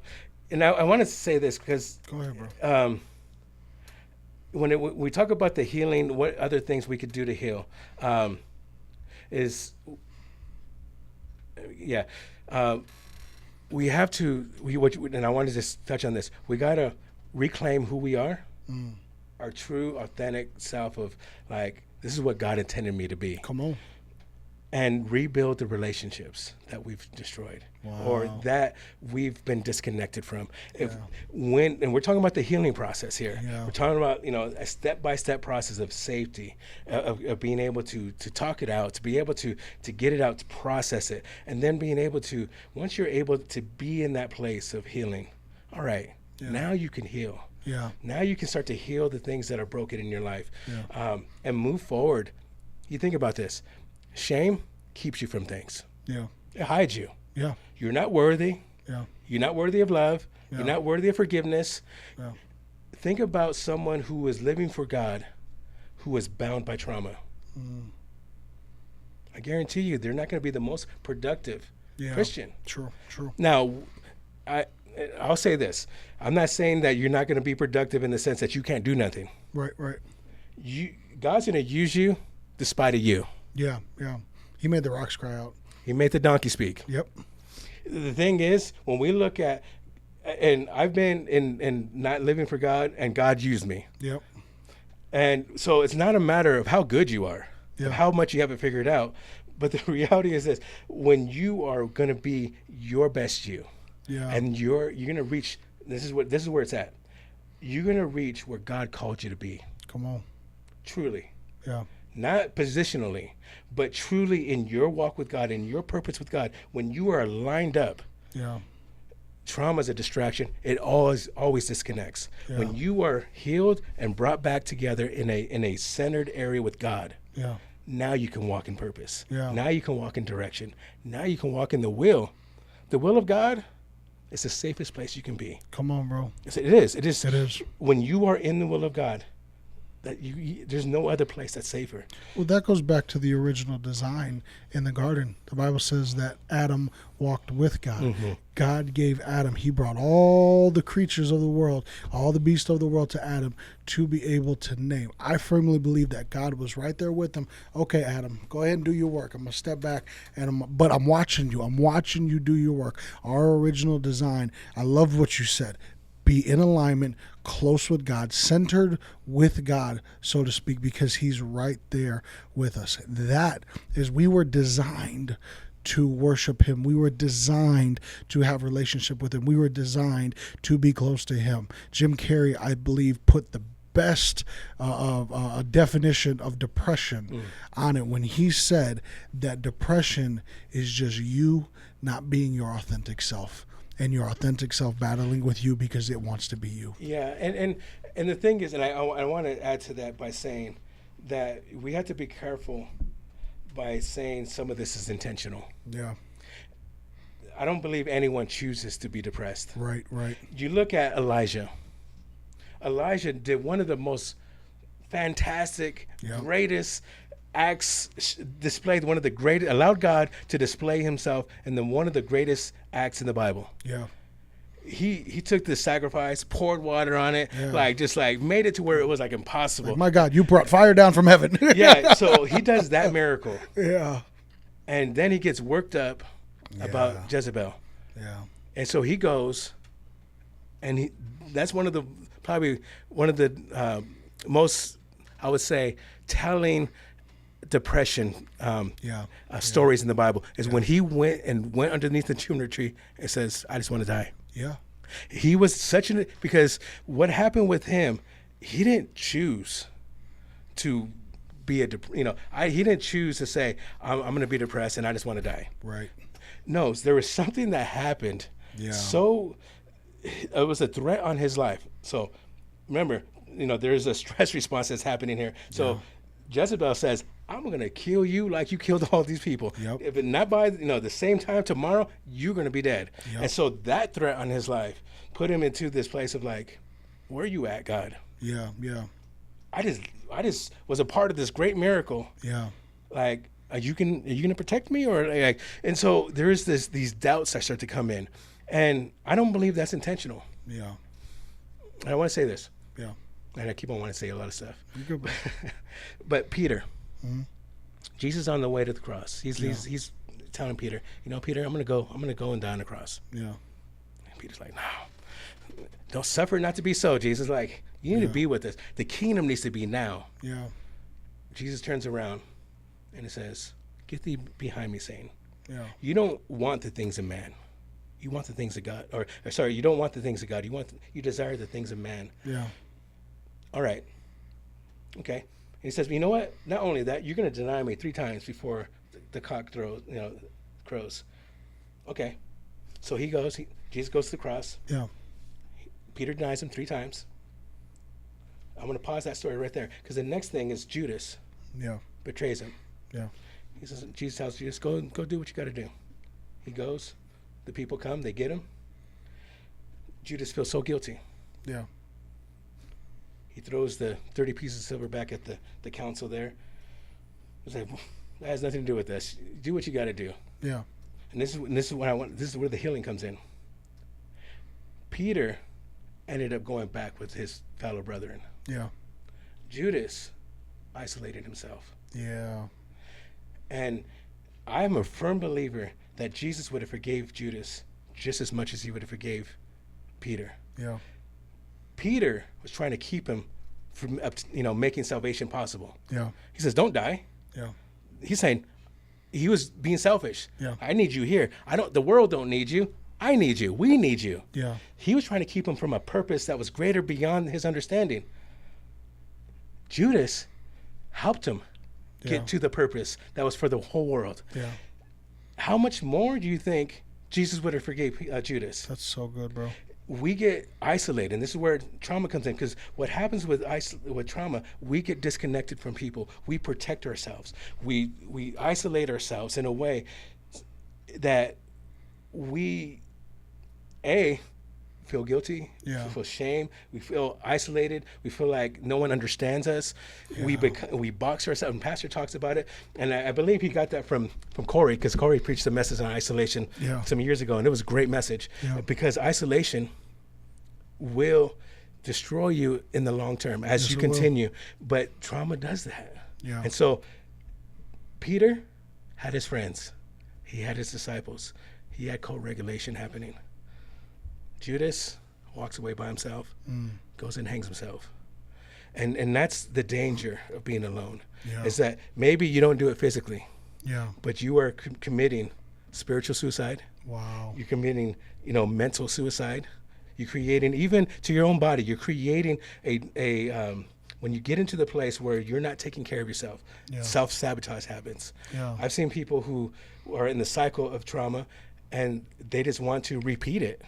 I wanted to say this because Go ahead, bro. When we talk about the healing, what other things we could do to heal we have to, and I wanted to just touch on this, we got to reclaim who we are. Our true, authentic self of, like, this is what God intended me to be. Come on. And rebuild the relationships that we've destroyed. Wow. Or that we've been disconnected from. And we're talking about the healing process here. Yeah. We're talking about, a step-by-step process of safety, of being able to talk it out, to be able to get it out, to process it, and then being able to, once you're able to be in that place of healing, all right, now you can heal. Yeah. Now you can start to heal the things that are broken in your life, and move forward. You think about this. Shame keeps you from things. Yeah. It hides you. Yeah. You're not worthy. Yeah. You're not worthy of love. Yeah. You're not worthy of forgiveness. Yeah. Think about someone who is living for God, who is bound by trauma. I guarantee you they're not going to be the most productive Christian. True. Now, I'll say this. I'm not saying that you're not going to be productive in the sense that you can't do nothing. Right. God's going to use you despite of you. Yeah. He made the rocks cry out. He made the donkey speak. Yep. The thing is, when we look at, and I've been in not living for God, and God used me. Yep. And so it's not a matter of how good you are, of how much you have it figured out. But the reality is this: when you are going to be your best you, and you're going to reach, this is where it's at. You're going to reach where God called you to be. Come on. Truly. Yeah. Not positionally, but truly in your walk with God, in your purpose with God. When you are lined up, trauma is a distraction. It always disconnects. Yeah. When you are healed and brought back together in a centered area with God, now you can walk in purpose. Yeah. Now you can walk in direction. Now you can walk in the will. The will of God is the safest place you can be. Come on, bro. It is. It is. When you are in the will of God, that there's no other place that's safer. Well, that goes back to the original design in the garden. The Bible says that Adam walked with God. Mm-hmm. God gave Adam, he brought all the creatures of the world, all the beasts of the world to Adam to be able to name. I firmly believe that God was right there with him. Okay, Adam, go ahead and do your work. I'm going to step back, but I'm watching you. I'm watching you do your work. Our original design, I love what you said. Be in alignment, close with God, centered with God, so to speak, because he's right there with us. That is, we were designed to worship him. We were designed to have relationship with him. We were designed to be close to him. Jim Carrey, I believe, put the best definition of depression on it when he said that depression is just you not being your authentic self. And your authentic self battling with you because it wants to be you. Yeah, and the thing is, and I want to add to that by saying that we have to be careful by saying some of this is intentional. Yeah. I don't believe anyone chooses to be depressed. Right. You look at Elijah. Elijah did one of the most fantastic, greatest acts, displayed one of the greatest, allowed God to display himself in one of the greatest acts in the Bible. Yeah. He took the sacrifice, poured water on it, just made it to where it was impossible. Like, my God, you brought fire down from heaven. Yeah, so he does that miracle. Yeah. And then he gets worked up about Jezebel. Yeah. And so he goes, and that's probably one of the most, I would say, telling depression stories in the Bible is when he went underneath the tumor tree and says, I just want to die. Yeah. He was because what happened with him, he didn't choose to be he didn't choose to say, I'm going to be depressed and I just want to die. Right. No, there was something that happened. Yeah. So it was a threat on his life. So remember, there's a stress response that's happening here. So Jezebel says, I'm going to kill you like you killed all these people. Yep. If it not by the same time tomorrow, you're going to be dead. Yep. And so that threat on his life put him into this place of where are you at, God? Yeah. I just was a part of this great miracle. Yeah. Are you going to protect me and so there is these doubts that start to come in, and I don't believe that's intentional. Yeah. And I want to say this. Yeah. And I keep on wanting to say a lot of stuff. You're good. But Peter, Jesus on the way to the cross. He's telling Peter, Peter, I'm gonna go and die on the cross. Yeah. And Peter's like, no, don't suffer not to be so. Jesus you need to be with us. The kingdom needs to be now. Yeah. Jesus turns around and he says, get thee behind me, Satan. Yeah. You don't want the things of man. You want the things of God. You don't want the things of God. You desire the things of man. Yeah. All right. Okay. And he says, you know what? Not only that, you're going to deny me 3 times before the cock crows. Okay. So Jesus goes to the cross. Yeah. Peter denies him 3 times. I'm going to pause that story right there because the next thing is Judas. Yeah. Betrays him. Yeah. He says, Jesus tells Judas, go do what you got to do. He goes. The people come. They get him. Judas feels so guilty. Yeah. He throws the 30 pieces of silver back at the council there. He's like, that has nothing to do with this. Do what you got to do. Yeah. And this is what I want. This is where the healing comes in. Peter ended up going back with his fellow brethren. Yeah. Judas isolated himself. Yeah. And I'm a firm believer that Jesus would have forgave Judas just as much as he would have forgave Peter. Yeah. Peter was trying to keep him from making salvation possible. Yeah. He says, "Don't die." Yeah. He's saying he was being selfish. Yeah. I need you here. The world don't need you. I need you. We need you. Yeah. He was trying to keep him from a purpose that was greater beyond his understanding. Judas helped him get to the purpose that was for the whole world. Yeah. How much more do you think Jesus would have forgave Judas? That's so good, bro. We get isolated, and this is where trauma comes in, because what happens with trauma, we get disconnected from people. We protect ourselves. We isolate ourselves in a way that we feel guilty, Yeah. we feel shame, we feel isolated, we feel like no one understands us. Yeah. We box ourselves, and Pastor talks about it, and I believe he got that from Corey, because Corey preached a message on isolation some years ago, and it was a great message, because isolation will destroy you in the long term as you continue, but trauma does that. Yeah. And so Peter had his friends, he had his disciples, he had co-regulation happening. Judas walks away by himself, goes and hangs himself. And that's the danger of being alone, is that maybe you don't do it physically, but you are committing spiritual suicide. Wow. You're committing, mental suicide. You're creating, even to your own body, you're creating when you get into the place where you're not taking care of yourself, self-sabotage happens. Yeah. I've seen people who are in the cycle of trauma, and they just want to repeat it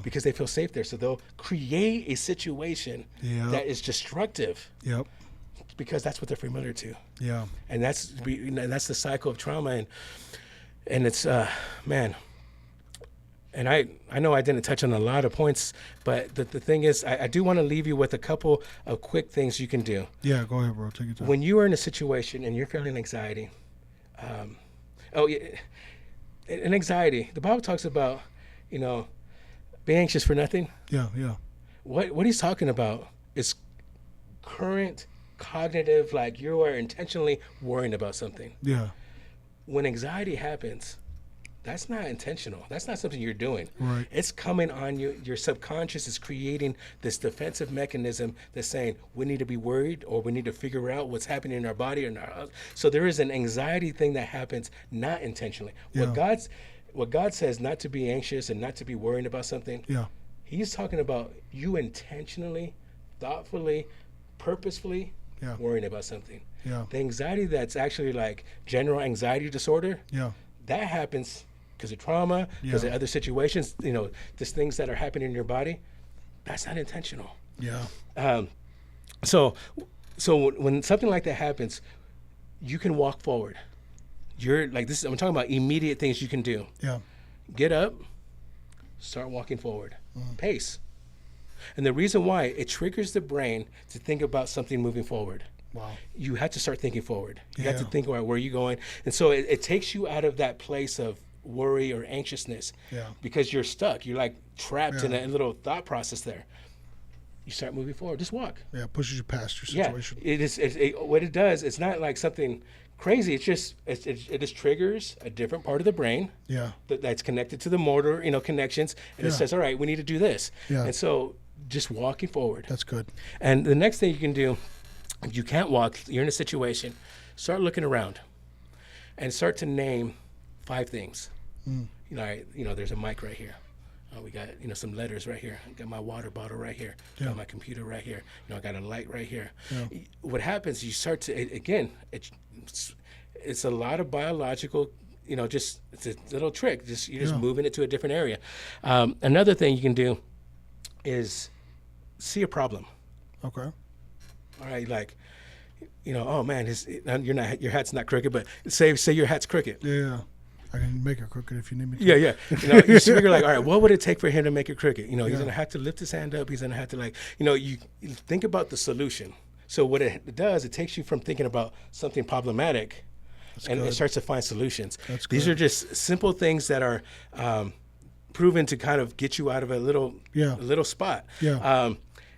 because they feel safe there. So they'll create a situation that is destructive because that's what they're familiar to. Yeah. And that's the cycle of trauma. And it's, man, and I know I didn't touch on a lot of points, but the thing is, I do want to leave you with a couple of quick things you can do. Yeah, go ahead, bro. Take your time. When you are in a situation and you're feeling anxiety, and anxiety, the Bible talks about, be anxious for nothing. Yeah, yeah. What he's talking about is current cognitive, like you are intentionally worrying about something. Yeah. When anxiety happens, that's not intentional. That's not something you're doing. Right. It's coming on you. Your subconscious is creating this defensive mechanism that's saying we need to be worried, or we need to figure out what's happening in our body. So there is an anxiety thing that happens not intentionally. Yeah. What God says, not to be anxious and not to be worrying about something. Yeah. He's talking about you intentionally, thoughtfully, purposefully worrying about something. Yeah. The anxiety that's actually like general anxiety disorder. Yeah. That happens because of trauma, because of other situations, just things that are happening in your body. That's not intentional. Yeah. So when something like that happens, you can walk forward. You're like this. I'm talking about immediate things you can do. Yeah. Get up, start walking forward, pace. And the reason why, it triggers the brain to think about something moving forward. Wow. You have to start thinking forward. You have to think about where you're going. And so it takes you out of that place of worry or anxiousness because you're stuck. You're like trapped in a little thought process there. You start moving forward. Just walk. Yeah, pushes you past your situation. Yeah, what it does, it's not like something crazy. It's just, it just triggers a different part of the brain that's connected to the motor, connections. And it says, all right, we need to do this. Yeah. And so just walking forward. That's good. And the next thing you can do, if you can't walk, you're in a situation, start looking around and start to name 5 things. There's a mic right here. We got, some letters right here. I got my water bottle right here. Got my computer right here. I got a light right here. Yeah. What happens, you start to, again, it's a lot of biological, it's a little trick. You're just moving it to a different area. Another thing you can do is see a problem. Okay. All right, like, oh man, your hat's not crooked, but say your hat's crooked. Yeah, I can make it crooked if you need me to. Yeah. You figure like, all right, what would it take for him to make it crooked? He's gonna have to lift his hand up. He's gonna have to you think about the solution. So what it does, it takes you from thinking about something problematic, and it starts to find solutions. These are just simple things that are proven to kind of get you out of a little spot. Yeah.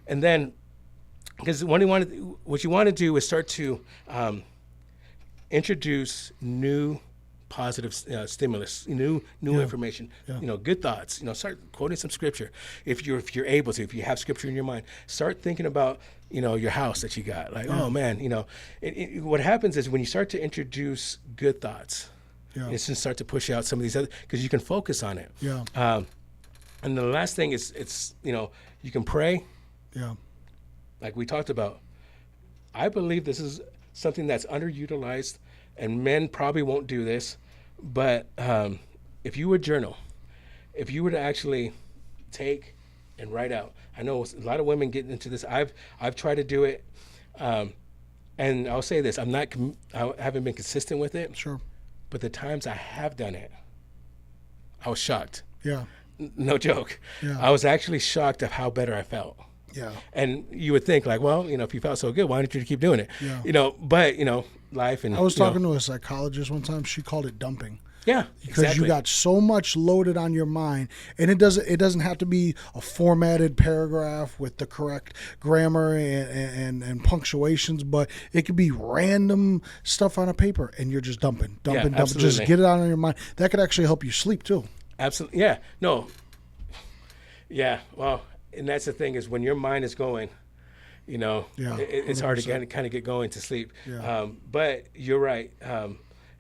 And then, because what you want to do is start to introduce new positive stimulus, new information, good thoughts. Start quoting some scripture. If you're able to, if you have scripture in your mind, start thinking about your house that you got. Like, oh man, what happens is when you start to introduce good thoughts, it's going to start to push out some of these other, because you can focus on it. And the last thing is, it's you can pray. Like we talked about. I believe this is something that's underutilized, and men probably won't do this, but if you would journal, if you were to actually take and write out, I know a lot of women get into this. I've tried to do it, and I'll say this: I haven't been consistent with it. Sure. But the times I have done it, I was shocked. Yeah. No joke. Yeah. I was actually shocked of how better I felt. Yeah. And you would think like, well, if you felt so good, why don't you keep doing it? Yeah. But life and I was talking to a psychologist one time. She called it dumping. Yeah, because exactly. you got so much loaded on your mind, and it doesn't have to be a formatted paragraph with the correct grammar and punctuations, but it could be random stuff on a paper, and you're just dumping. Just get it out on your mind. That could actually help you sleep too. Absolutely. Yeah. No. Yeah. Well, and that's the thing is when your mind is going, it's hard to kind of get going to sleep. Yeah. But you're right.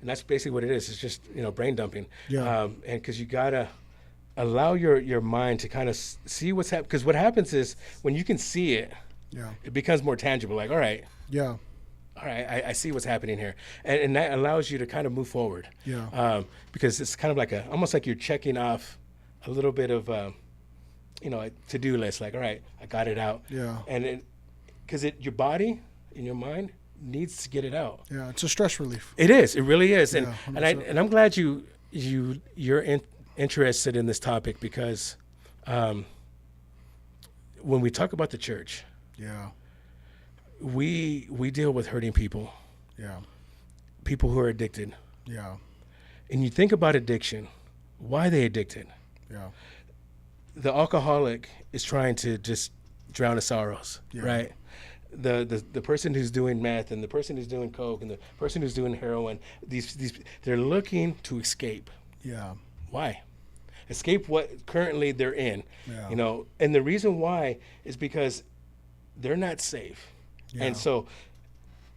And that's basically what it is. It's just, brain dumping. Yeah. And because you got to allow your mind to kind of see what's happening. Because what happens is when you can see it, it becomes more tangible. Like, all right. Yeah. All right, I see what's happening here. And that allows you to kind of move forward. Yeah. Because it's kind of almost like you're checking off a little bit of, a to-do list. Like, all right, I got it out. Yeah. And because your body and your mind needs to get it out. Yeah, it's a stress relief. It is. It really is. And yeah, and I'm glad you're interested in this topic because when we talk about the church, we deal with hurting people. Yeah. People who are addicted. Yeah. And you think about addiction, why are they addicted? Yeah. The alcoholic is trying to just drown his sorrows, right? The person who's doing meth and the person who's doing coke and the person who's doing heroin, these they're looking to escape. Yeah. Why? Escape what currently they're in. Yeah. And the reason why is because they're not safe. Yeah. And so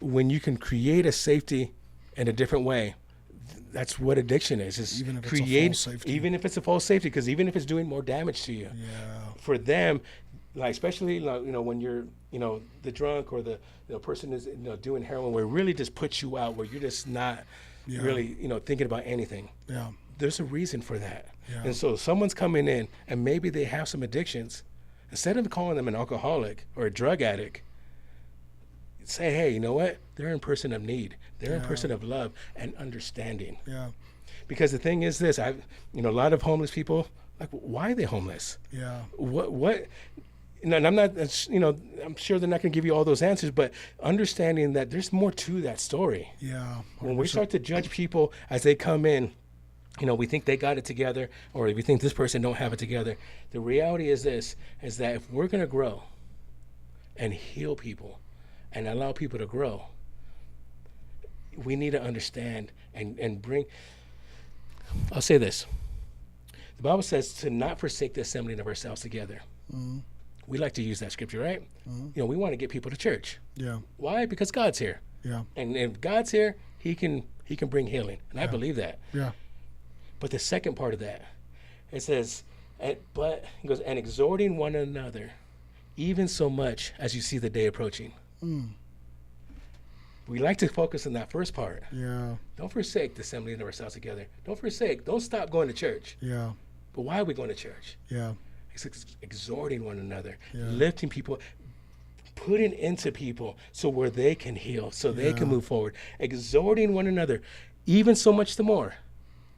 when you can create a safety in a different way, that's what addiction is even if create, it's a false safety. even if it's a false safety, because even if it's doing more damage to you, for them, like especially when you're the drunk or the person is doing heroin, where it really just puts you out, where you're just not really thinking about anything. Yeah. There's a reason for that. Yeah. And so someone's coming in and maybe they have some addictions. Instead of calling them an alcoholic or a drug addict, say, hey, you know what? They're a person of need. They're a person of love and understanding. Yeah. Because the thing is this, a lot of homeless people, like, why are they homeless? Yeah. What? And I'm not, I'm sure they're not going to give you all those answers, but understanding that there's more to that story. Yeah. 100%. When we start to judge people as they come in, we think they got it together, or we think this person don't have it together. The reality is this, is that if we're going to grow and heal people and allow people to grow, we need to understand and bring, I'll say this. The Bible says to not forsake the assembling of ourselves together. Mm-hmm. We like to use that scripture, right? Mm-hmm. We want to get people to church. Yeah. Why? Because God's here. Yeah. And if God's here, he can bring healing. And I believe that. Yeah. But the second part of that, it says, but it goes, and exhorting one another, even so much as you see the day approaching. Mm. We like to focus on that first part. Yeah. Don't forsake the assembling of ourselves together. Don't stop going to church. Yeah. But why are we going to church? Yeah. It's exhorting one another, Yeah. lifting people, putting into people so where they can heal, so they can move forward. Exhorting one another, even so much the more.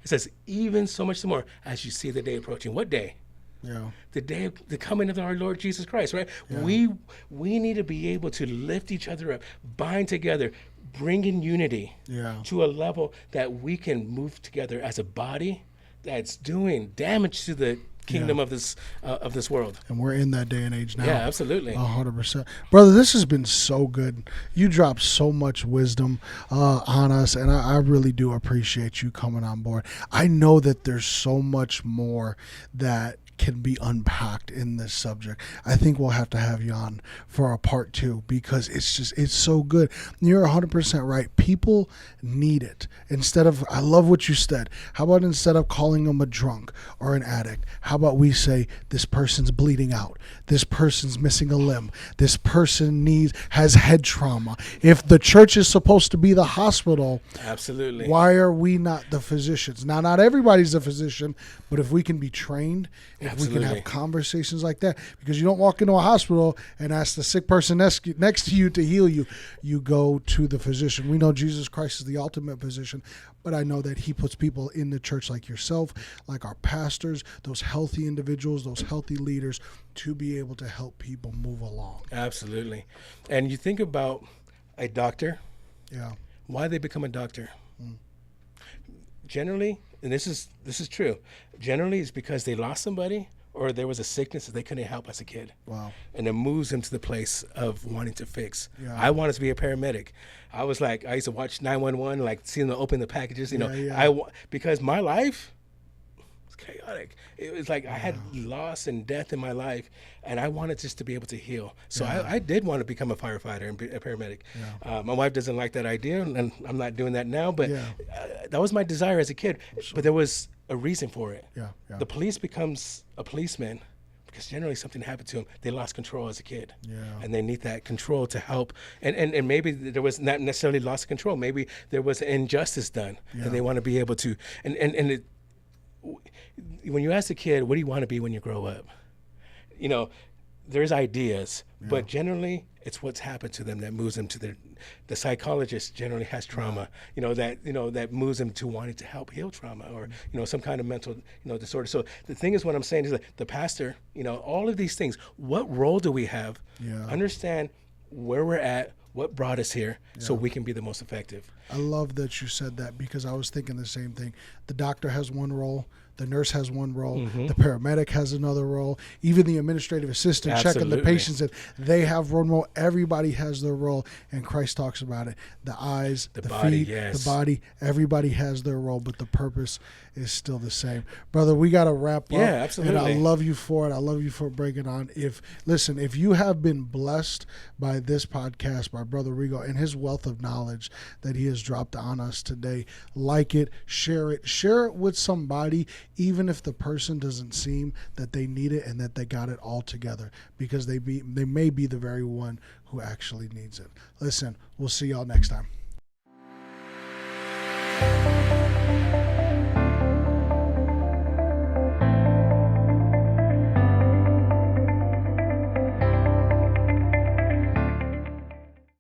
It says, even so much the more as you see the day approaching. What day? Yeah. The day of the coming of our Lord Jesus Christ, right? Yeah. We need to be able to lift each other up, bind together, bring in unity to a level that we can move together as a body that's doing damage to the kingdom of this world. And we're in that day and age now. Yeah, absolutely. 100%. Brother, this has been so good. You dropped so much wisdom on us, and I really do appreciate you coming on board. I know that there's so much more that can be unpacked in this subject. I think we'll have to have you on for a part 2 because it's so good. You're 100% right. People need it. I love what you said. How about instead of calling them a drunk or an addict, how about we say this person's bleeding out, this person's missing a limb, this person has head trauma. If the church is supposed to be the hospital, absolutely, why are we not the physicians? Now, not everybody's a physician, but if we can be trained, if absolutely, we can have conversations like that, because you don't walk into a hospital and ask the sick person next to you to heal you. You go to the physician. We know Jesus Christ is the ultimate physician, but I know that he puts people in the church like yourself, like our pastors, those healthy individuals, those healthy leaders, to be able to help people move along. Absolutely. And you think about a doctor, why they become a doctor. Generally, and this is true, generally it's because they lost somebody or there was a sickness that they couldn't help as a kid. Wow. And it moves them to the place of wanting to fix. Yeah. I wanted to be a paramedic. I was like, I used to watch 911, like seeing them open the packages, because my life was chaotic. It was like I had loss and death in my life, and I wanted just to be able to heal. So I did want to become a firefighter and be a paramedic. My wife doesn't like that idea, and I'm not doing that now, but that was my desire as a kid. But there was a reason for it. The police becomes a policeman because generally something happened to them. They lost control as a kid, and they need that control to help. And maybe there was not necessarily loss of control. Maybe there was an injustice done, and they want to be able to. When you ask a kid, what do you want to be when you grow up? There's ideas, but generally it's what's happened to them that moves them to the psychologist generally has trauma, that moves them to wanting to help heal trauma or, some kind of mental, disorder. So the thing is, what I'm saying is that the pastor, all of these things, what role do we have? Understand where we're at, what brought us here, so we can be the most effective. I love that you said that because I was thinking the same thing. The doctor has one role. The nurse has one role. The paramedic has another role. Even the administrative assistant checking the patients, and they have one role. Everybody has their role, and Christ talks about it. The eyes, the body, feet, the body, everybody has their role, but the purpose is still the same. Brother, we got to wrap up. Yeah, absolutely. And I love you for it. I love you for breaking on. If you have been blessed by this podcast, by Brother Rigo and his wealth of knowledge that he has dropped on us today, like it, share it with somebody, even if the person doesn't seem that they need it and that they got it all together, because they may be the very one who actually needs it. Listen, we'll see y'all next time.